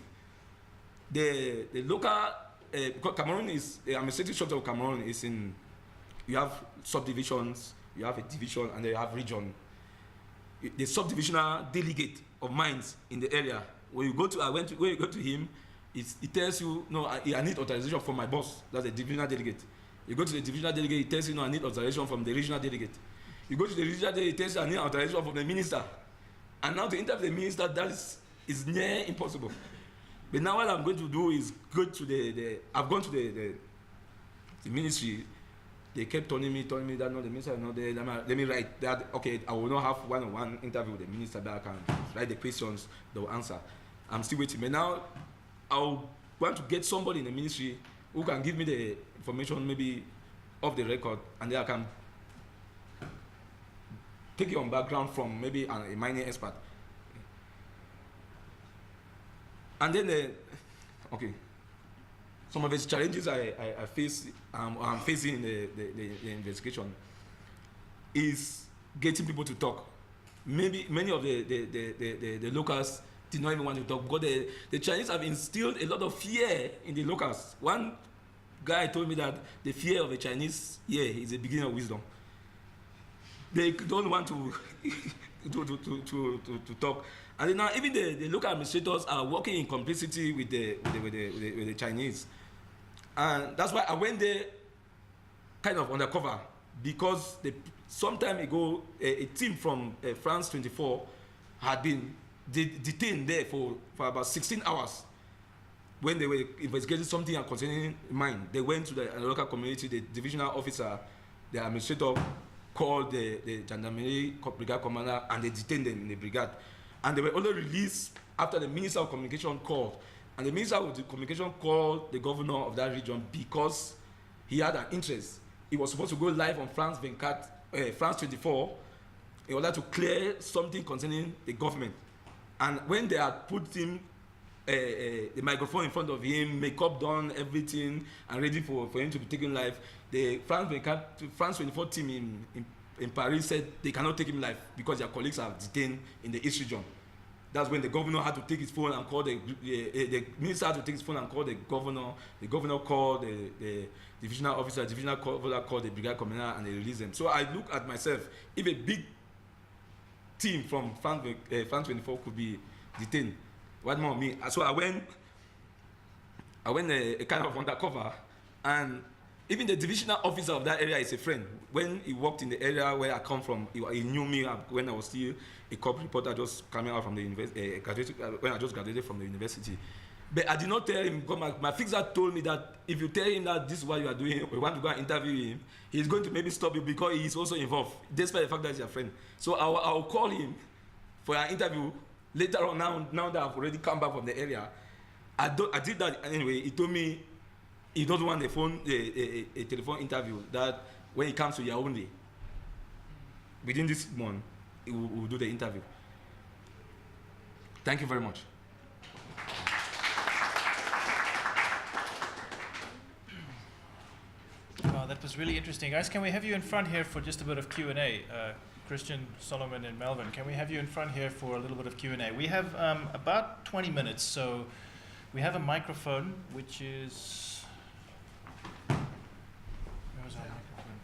Speaker 4: The local because Cameroon is the administrative structure of Cameroon is you have subdivisions, you have a division, and then you have region. The subdivisional delegate of mines in the area. When you go to him, he tells you, no, I need authorization from my boss. That's the divisional delegate. You go to the divisional delegate, he tells you, no, I need authorization from the regional delegate. You go to the regional delegate, he tells you, I need authorization from the minister. And now to interview the minister, that is near impossible. But now what I'm going to do is go to I've gone to the ministry. They kept telling me that no, the minister is not there. Let me write that. Okay, I will not have one-on-one interview with the minister, but I can write the questions, they will answer. I'm still waiting. But now I want to get somebody in the ministry who can give me the information maybe off the record, and then I can take your background from maybe a mining expert. And then, okay, some of the challenges I face, I'm facing in the investigation is getting people to talk. Maybe many of the locals did not even want to talk because the Chinese have instilled a lot of fear in the locals. One guy told me that the fear of the Chinese is the beginning of wisdom. They don't want to to talk. And then now even the local administrators are working in complicity with the Chinese. And that's why I went there kind of undercover, because some time ago a team from France 24 had been detained there for about 16 hours when they were investigating something concerning mine. They went to the local community, the divisional officer, the administrator called the gendarmerie brigade commander, and they detained them in the brigade. And they were only released after the Minister of Communication called. And the Minister of Communication called the governor of that region because he had an interest. He was supposed to go live on France 24 in order to clear something concerning the government. And when they had put him the microphone in front of him, makeup done, everything, and ready for him to be taken live, the France 24 team in Paris said they cannot take him live because their colleagues are detained in the East region. That's when the governor had to take his phone and call the minister had to take his phone and call the governor. The governor called the divisional officer, divisional officer called the brigade commander, and they released them. So I look at myself, if a big team from France 24 could be detained, what more me? So I went a kind of undercover, and even the divisional officer of that area is a friend. When he worked in the area where I come from, he knew me when I was still a cop reporter just coming out from the university, when I just graduated from the university. But I did not tell him, because my fixer told me that if you tell him that this is what you are doing, we want to go and interview him, he's going to maybe stop you because he is also involved, despite the fact that he's your friend. So I'll call him for an interview later on, now that I've already come back from the area. I did that anyway. He told me he doesn't want a telephone interview, that when he comes to Yaoundé, within this month, he will do the interview. Thank you very much.
Speaker 1: That was really interesting. Guys, can we have you in front here for just a bit of Q&A? Christian, Solomon, and Melvin, can we have you in front here for a little bit of Q&A? We have about 20 minutes, so we have a microphone, which is... Where's our microphone?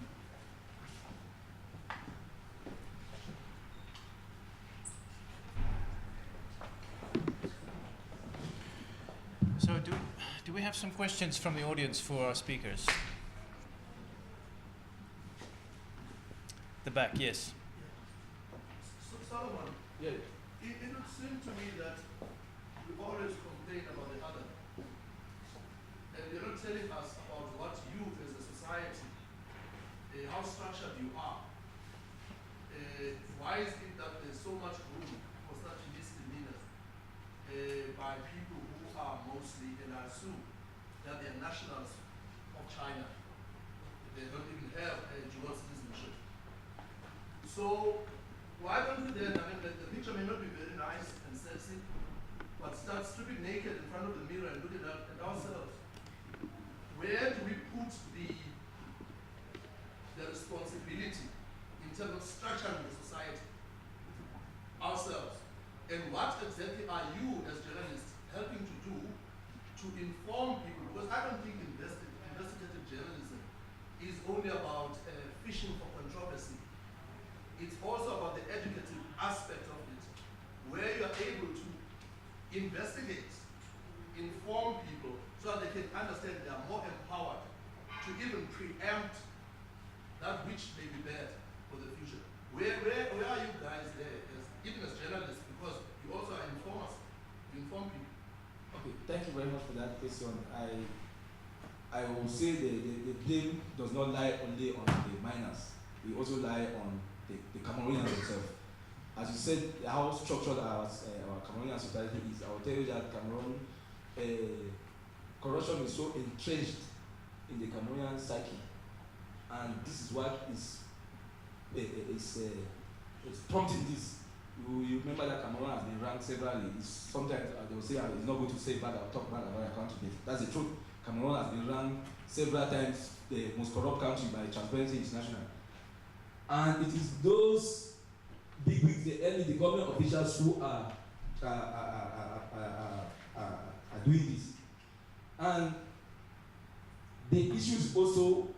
Speaker 1: So do we have some questions from the audience for our speakers? The back, yes.
Speaker 5: So Solomon, it would seem to me that we always complain about the other. And you're not telling us about what you as a society, how structured you are. Why is it that there's so much room for such misdemeanors by people who are mostly, and I assume that they're nationals of China. They don't even have a dual citizenship. So why don't we then, I mean, the picture may not be very nice and sexy, but start stripping naked in front of the mirror and looking at ourselves. Where do we put the responsibility in terms of structuring the society? Ourselves. And what exactly are you as journalists helping to do to inform people? Because I don't think investigative journalism is only about fishing for controversy. It's also about the educative aspect of it, where you are able to investigate, inform people, so that they can understand they are more empowered to even preempt that which may be bad for the future. Where are you guys there, even as journalists, because you also are informers, you inform people?
Speaker 4: Okay, thank you very much for that question. I will say the blame does not lie only on the miners. It also lie on the Cameroonians themselves. As you said, how structured our Cameroonian society is, I will tell you that Cameroon, corruption is so entrenched in the Cameroonian psyche, and this is what is was prompting this. You remember that Cameroon has been ranked severally. Sometimes they will say it's not going to say bad or talk bad about a country. That's the truth. Cameroon has been ranked several times the most corrupt country by Transparency International. And it is those bigwigs, the government officials who are doing this. And the issues also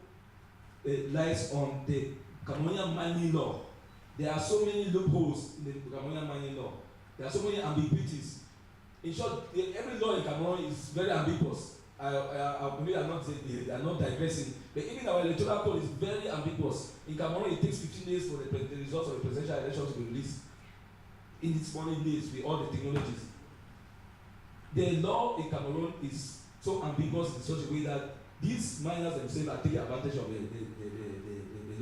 Speaker 4: lies on the Cameroonian mining law. There are so many loopholes in the Cameroonian mining law. There are so many ambiguities. In short, every law in Cameroon is very ambiguous. Maybe I'm not digressing, but even our electoral code is very ambiguous. In Cameroon, it takes 15 days for the results of the presidential election to be released. In its morning days, with all the technologies. The law in Cameroon is so ambiguous in such a way that these miners themselves are taking advantage of the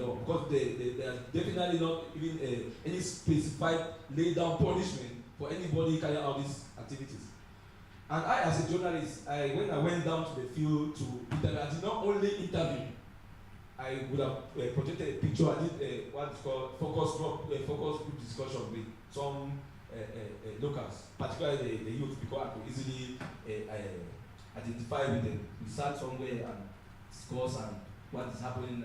Speaker 4: law, because there are definitely not even any specified laid down punishment for anybody carrying out these activities. And I, as a journalist, when I went down to the field to interview, I did not only interview. I would have projected a picture. I did what is called focus group discussion with some locals, particularly the youth, because I could easily identify with them. We sat somewhere and discuss and what is happening,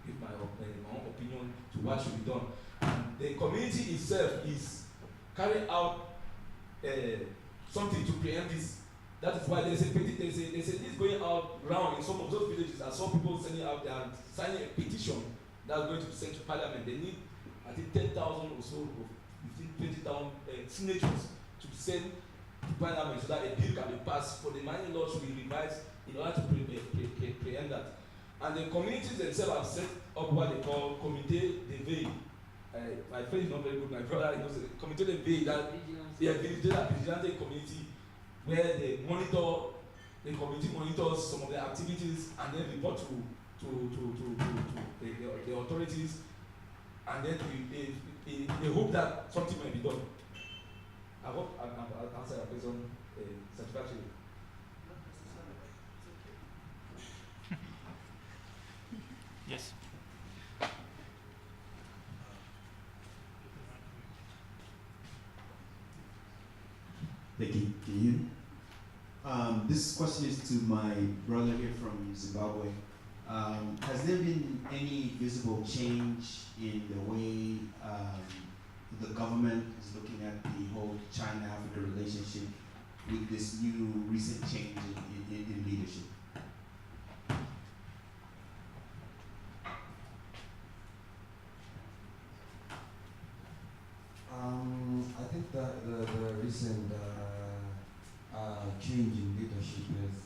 Speaker 4: give my own opinion to what should be done. And the community itself is carrying out something to preempt this. That is why there's a list going out round in some of those villages. I saw people sending out there and signing a petition that's going to be sent to Parliament. They need, I think, 10,000 or so, 20,000 signatures to send to Parliament so that a bill can be passed for the mining law to be revised in order to preempt that. And the communities themselves have set up what they call Comité de Veille. My friend is not very good, my brother knows it. Comité de Veille, that vigilante community, where the community monitors some of the activities and then report to the authorities, and then they hope that something may be done. I hope I'll answer your question satisfactorily.
Speaker 1: Yes.
Speaker 6: Thank you. This question is to my brother here from Zimbabwe. Has there been any visible change in the way the government is looking at the whole China-Africa relationship with this new recent change in leadership?
Speaker 2: I think that the recent change in leadership has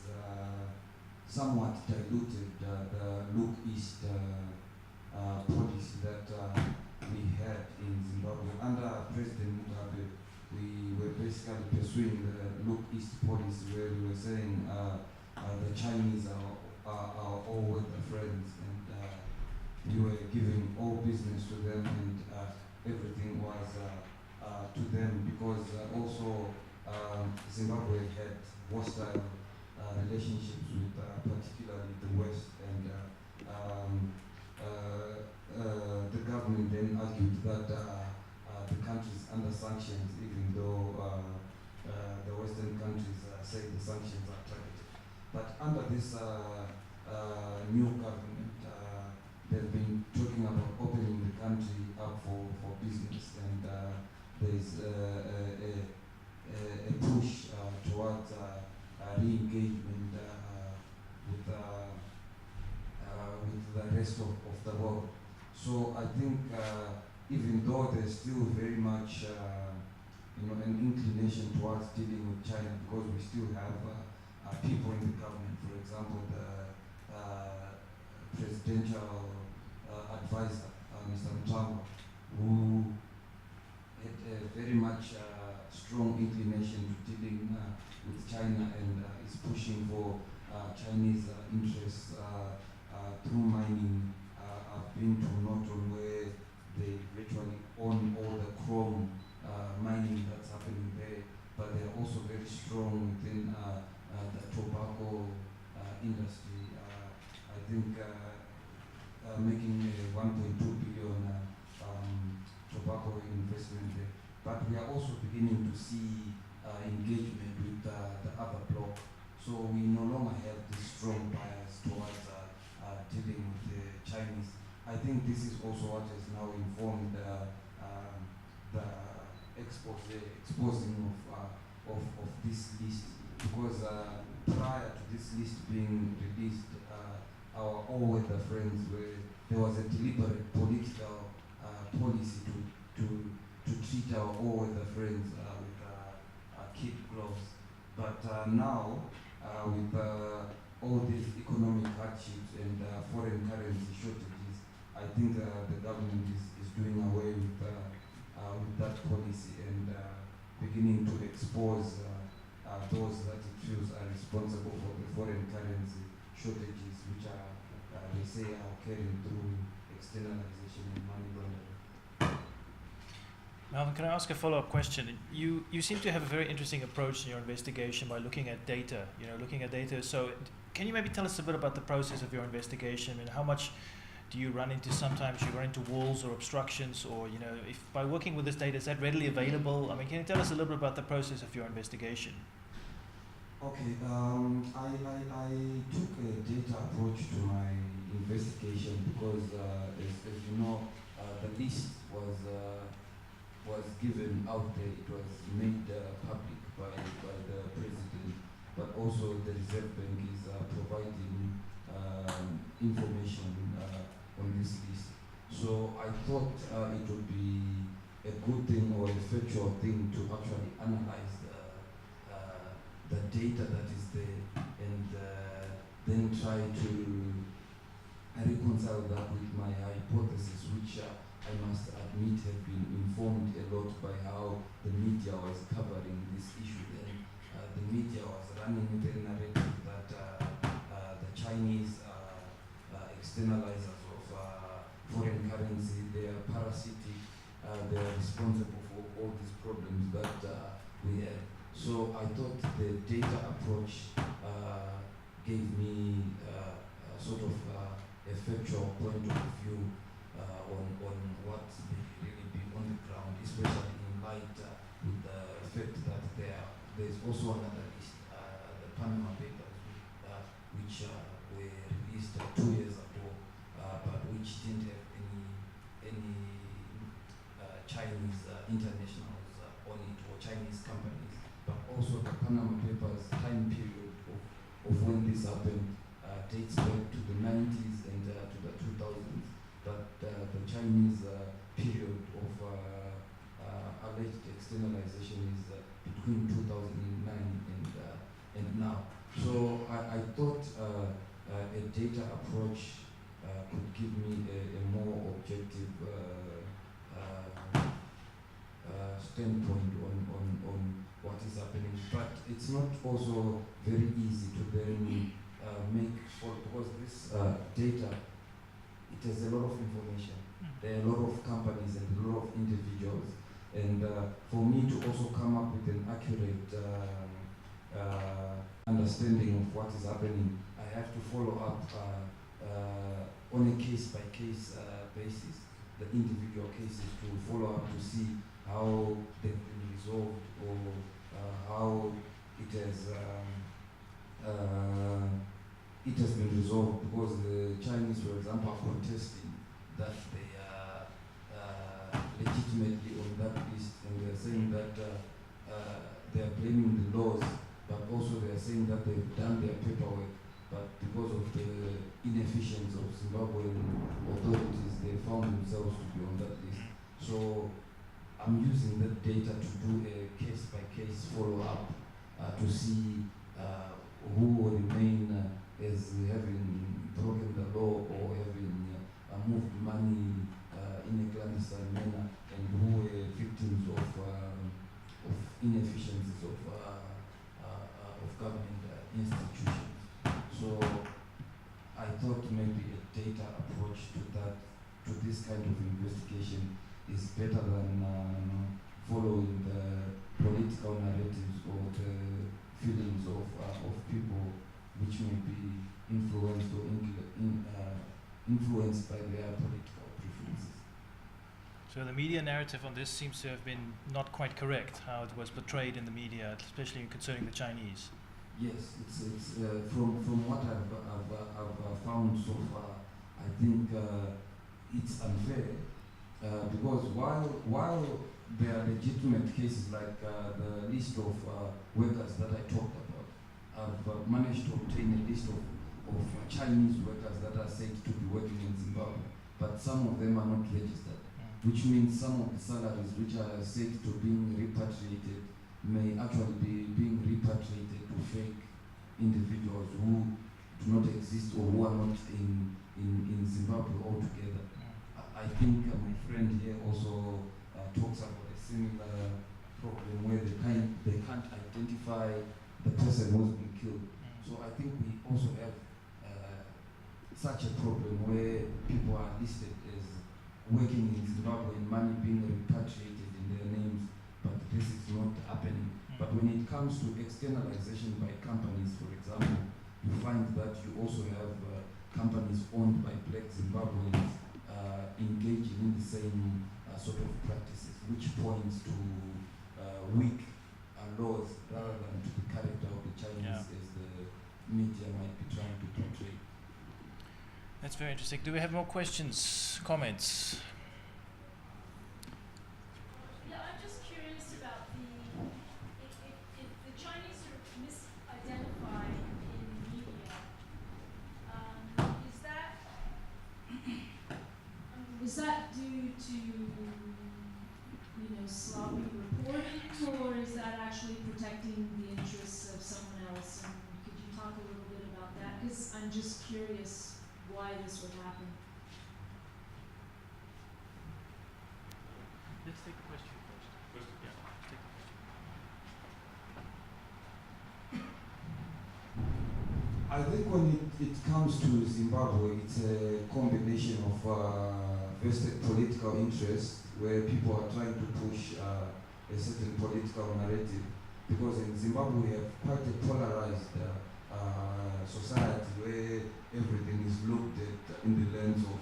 Speaker 2: somewhat diluted the Look East policy that we had in Zimbabwe. Under President Mugabe, we were basically pursuing the Look East policy, where we were saying the Chinese are all with the friends, and we were giving all business to them, and everything was to them, because also Zimbabwe had hostile relationships with particularly the West, and the government then argued that the country is under sanctions, even though the Western countries say the sanctions are targeted. But under this new government, they've been talking about opening the country up for business, and there's a push towards re-engagement with the rest of the world. So I think even though there's still very much an inclination towards dealing with China, because we still have people in the government, for example, the presidential advisor, Mr. Mutamba, who had a very much strong inclination to dealing with China, and is pushing for Chinese interests through mining. I've been to Norton, where they virtually own all the chrome mining that's happening there, but they're also very strong within the tobacco industry. I think making a 1.2 billion tobacco Zimbabwe investment there. But we are also beginning to see engagement with the other bloc. So we no longer have this strong bias towards dealing with the Chinese. I think this is also what has now informed the exposing of this list, because prior to this list being released, our all-weather friends there was a deliberate political policy to treat our all-weather friends with kid gloves. But now, with all these economic hardships and foreign currency shortages, I think the government is doing away with that policy and beginning to expose those that it feels are responsible for the foreign currency shortages, which are, they say, are occurring through externalization and money laundering.
Speaker 1: Malvin, can I ask a follow-up question? You seem to have a very interesting approach in your investigation by looking at data. So can you maybe tell us a bit about the process of your investigation and how much do you run into? Sometimes you run into walls or obstructions, or if by working with this data, is that readily available? I mean, can you tell us a little bit about the process of your investigation?
Speaker 2: Okay, I took a data approach to my investigation because, as you know, the list was given out there. It was made public by the president, but also the Reserve Bank is providing information on this list. So I thought it would be a good thing or a factual thing to actually analyze the data that is there and then try to reconcile that with my hypothesis, which I must admit have been informed a lot by how the media was covering this issue then. The media was running with a narrative that the Chinese externalizers of foreign currency, they are parasitic, they are responsible for all these problems that we had. So I thought the data approach gave me sort of a factual point of view on what may really be on the ground, especially in light with the fact that there's also another list, the Panama Papers, which were released 2 years ago, but which didn't have any Chinese internationals on it or Chinese companies. But also the Panama Papers time period of when this happened dates back to the 90s and to the 2000s. But the Chinese period of alleged externalization is between 2009 and now. So I thought a data approach could give me a more objective standpoint on what is happening. But it's not also very easy to then because this data, it has a lot of information. There are a lot of companies and a lot of individuals. And for me to also come up with an accurate understanding of what is happening, I have to follow up on a case-by-case basis, the individual cases, to follow up to see how they've been resolved or how it has been resolved, because the Chinese, for example, are contesting that they are legitimately on that list, and they are saying that they are blaming the laws, but also they are saying that they've done their paperwork, but because of the inefficiency of Zimbabwean authorities, they found themselves to be on that list. So I'm using that data to do a case-by-case follow-up to see who will remain as having broken the law or having moved money in a clandestine manner, and who were victims of inefficiencies of government institutions. So I thought maybe a data approach to this kind of investigation is better than following the political narratives or the feelings of people which may be influenced or influenced by their political preferences.
Speaker 1: So the media narrative on this seems to have been not quite correct, how it was portrayed in the media, especially concerning the Chinese.
Speaker 2: Yes, it's from what I've found so far, I think it's unfair because while there are legitimate cases like the list of workers that I talked about, I've managed to obtain a list of Chinese workers that are said to be working in Zimbabwe, but some of them are not registered, which means some of the salaries which are said to being repatriated may actually be being repatriated to fake individuals who do not exist or who are not in Zimbabwe altogether. I think my friend here also talks about a similar problem where they can't identify the person who's been killed. So I think we also have such a problem where people are listed as working in Zimbabwe and money being repatriated in their names, but this is not happening. But when it comes to externalization by companies, for example, you find that you also have companies owned by black Zimbabweans engaging in the same sort of practices, which points to weak laws rather than to the character of the Chinese as the media might be trying to portray.
Speaker 1: That's very interesting. Do we have more questions, comments?
Speaker 7: Yeah, I'm just curious about if the Chinese are misidentified in media, is that due to sloppy reporting, or is that actually protecting the interests of someone else? And could you talk a little bit about that? Because I'm just curious why this would happen.
Speaker 1: Let's take the question first. Yeah, take the question.
Speaker 2: I think when it comes to Zimbabwe, it's a combination of vested political interest where people are trying to push a certain political narrative. Because in Zimbabwe we have quite a polarized society where everything is looked at in the lens of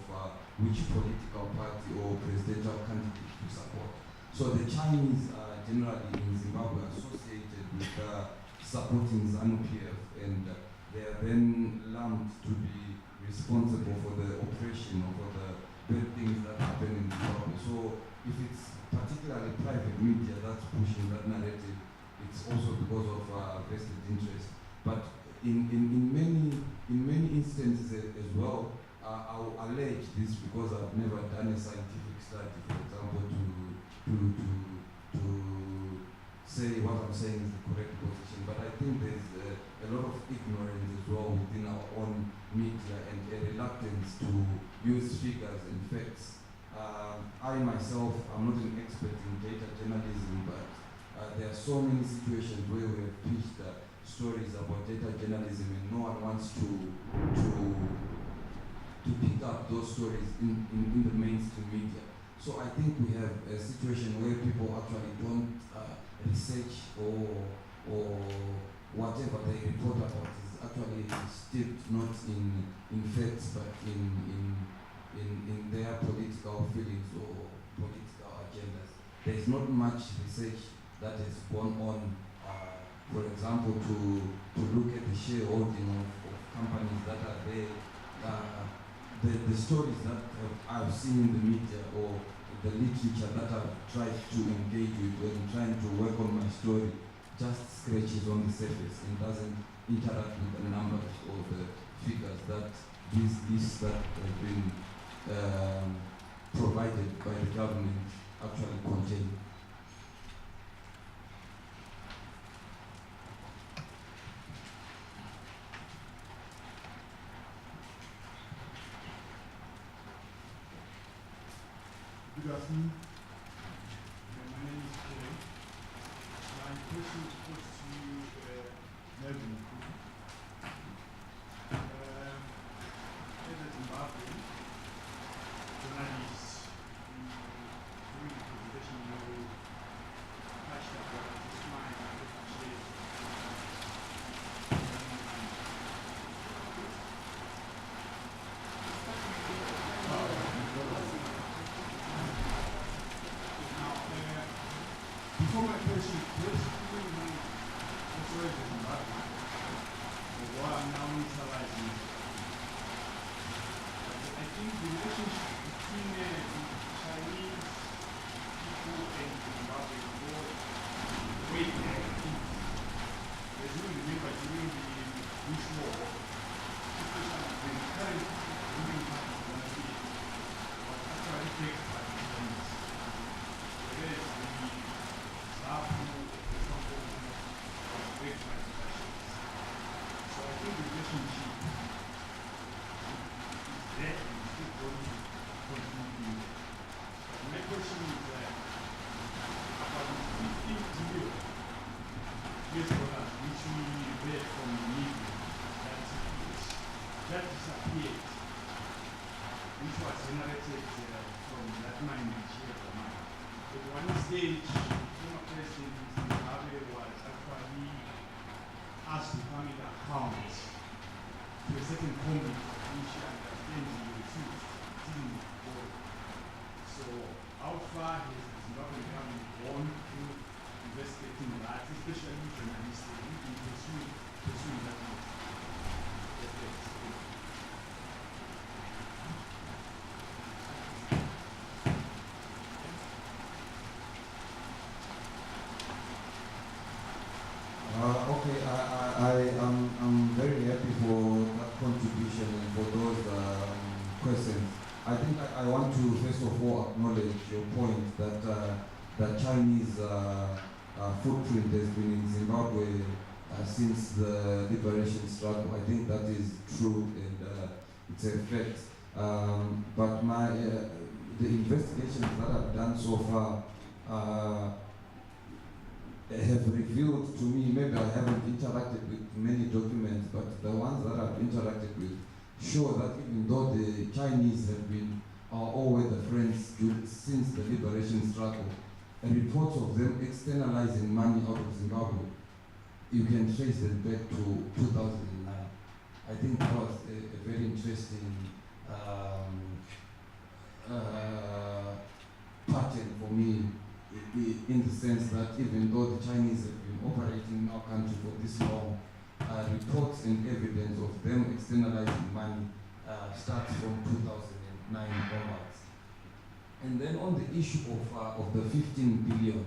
Speaker 2: which political party or presidential candidate to support. So the Chinese are generally in Zimbabwe associated with supporting ZANU-PF, and they are then lumped to be responsible for the oppression or for the bad things that happen in Zimbabwe. So if it's particularly private media that's pushing that narrative, it's also because of vested interest. But in many instances as well, I'll allege this because I've never done a scientific study, for example, to say what I'm saying is the correct position. But I think there's a lot of ignorance as well within our own media and a reluctance to use figures and facts. I myself, I'm not an expert in data journalism, but there are so many situations where we have pitched stories about data journalism and no one wants to pick up those stories in the mainstream media. So I think we have a situation where people actually don't research or whatever they report about is actually steeped not in facts but in their political feelings or political agendas. There is not much research that has gone on, for example, to look at the shareholding of companies that are there. The stories that I've seen in the media or the literature that I've tried to engage with when trying to work on my story just scratches on the surface and doesn't interact with the numbers or the figures that these lists that have been provided by the government actually contain.
Speaker 8: Good afternoon. My name is Jay. My question is put to Melvin. In Zimbabwe, journalists during the presentation will touched about this line actually Before my question, let's do the operation in Zimbabwe. What I'm now neutralizing. I think the relationship between the Chinese people and Zimbabwe go way back. As you remember during the Bush War, especially the current ruling party was actually taken by the Chinese. Whereas the Zapu, for example, was taken by the Russians. So I think the relationship is there and is still going to continue. My question is about the 15 billion US dollars which we read from the media that disappeared, which was generated from that mine Nigeria mine. At one stage, former President Mugabe was actually asked to come in account to a certain committee which I understand he refused, didn't go. So how far has Zimbabwe government gone to investigating that, especially journalists who have been pursuing that case?
Speaker 2: I'm very happy for that contribution and for those questions. I think I want to first of all acknowledge your point that the Chinese footprint has been in Zimbabwe since the liberation struggle. I think that is true and it's a fact. But the investigations that I've done so far have revealed to me, maybe I haven't interacted with many documents, but the ones that I've interacted with show that even though the Chinese have been our all-weather friends since the liberation struggle, reports of them externalizing money out of Zimbabwe, you can trace them back to 2009. I think that was a very interesting pattern for me, in the sense that even though the Chinese have been operating in our country for this long, reports and evidence of them externalizing money starts from 2009 onwards. And then on the issue of the 15 billion,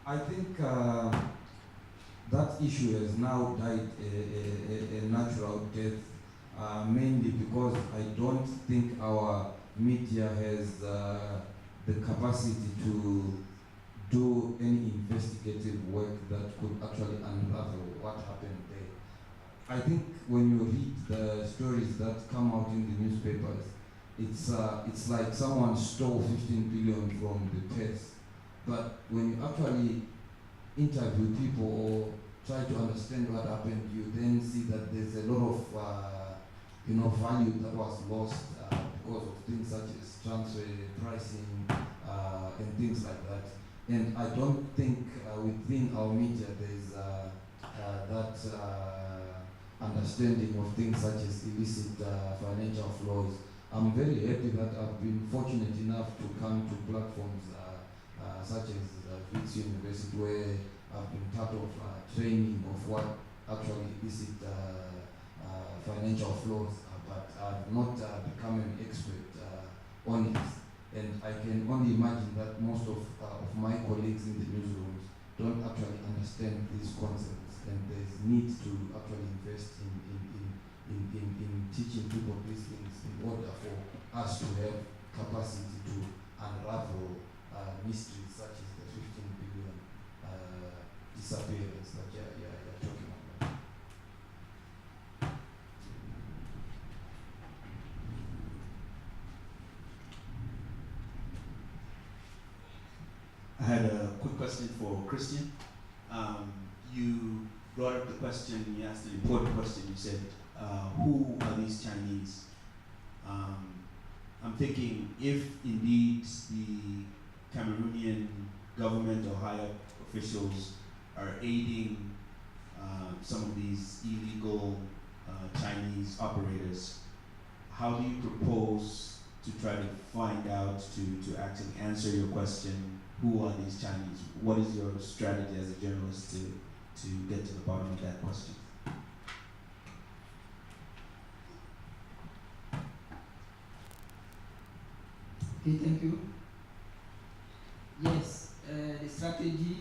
Speaker 2: I think that issue has now died a natural death, mainly because I don't think our media has the capacity to do any investigative work that could actually unravel what happened there. I think when you read the stories that come out in the newspapers, it's like someone stole 15 billion from the press. But when you actually interview people or try to understand what happened, you then see that there's a lot of value that was lost because of things such as transfer pricing and things like that. And I don't think within our media there's that understanding of things such as illicit financial flows. I'm very happy that I've been fortunate enough to come to platforms such as Wits University, where I've been part of training of what actually illicit financial flows are, but I've not become an expert on it. And I can only imagine that most of my colleagues in the newsrooms don't actually understand these concepts, and there's need to actually invest in teaching people these things in order for us to have capacity to unravel mysteries such as the 15 billion disappearance that you're talking about.
Speaker 6: I had a quick question for Christian. You brought up the question, you asked an important question, you said, who are these Chinese? I'm thinking if indeed the Cameroonian government or higher officials are aiding some of these illegal Chinese operators, how do you propose to try to find out, to actually answer your question, who are these Chinese? What is your strategy as a journalist to get to the bottom of that question?
Speaker 3: Okay, thank you. Yes, the strategy,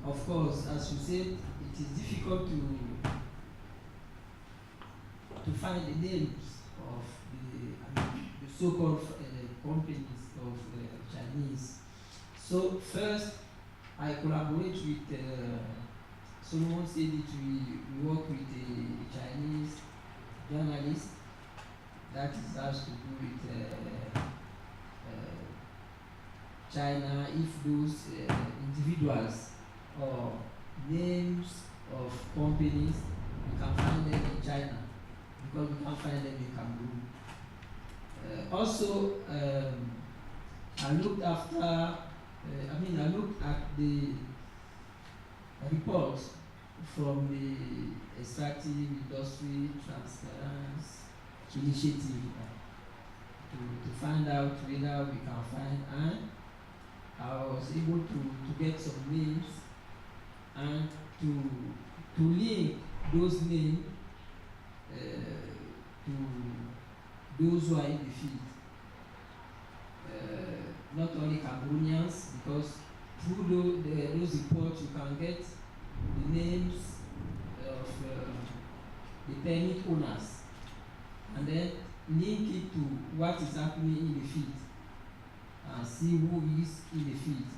Speaker 3: of course, as you said, it is difficult to find the names of the so-called companies of Chinese. So first, I collaborate with, Solomon said that we work with a Chinese journalist that has to do with China, if those individuals or names of companies, we can find them in China because we can't find them in Cameroon. Also, I looked at the reports from the Extractive Industry Transparency Initiative to find out whether we can find, and I was able to get some names and to link those names to those who are in the field. Not only Cameroonians, because through those reports you can get the names of the permit owners and then link it to what is happening in the field and see who is in the field.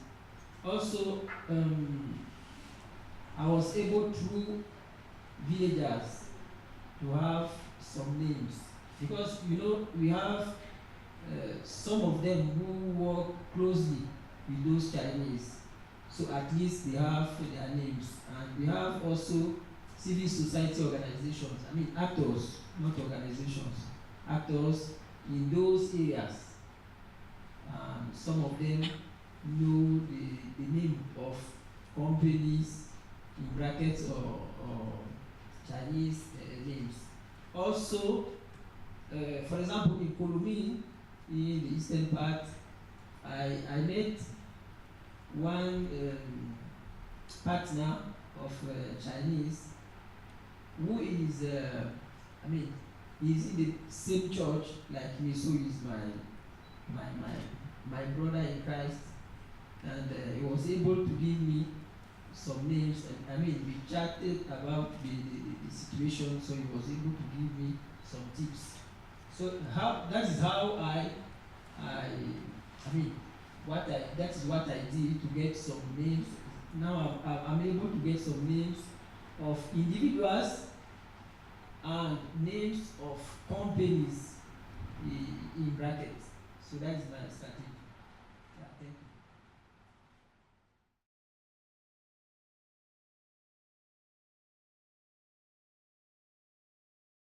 Speaker 3: Also, I was able through villagers to have some names because we have some of them who work closely with those Chinese, so at least they have their names. And we have also civil society organizations, actors, not organizations, actors in those areas. Some of them know the name of companies in brackets or Chinese names. Also, for example, in Cameroon, in the eastern part, I met one partner of Chinese who is, he's in the same church like me, so he's my brother in Christ, and he was able to give me some names. And we chatted about the situation, so he was able to give me some tips. So that is how that is what I did to get some names. Now I'm able to get some names of individuals and names of companies in brackets. So that is my strategy.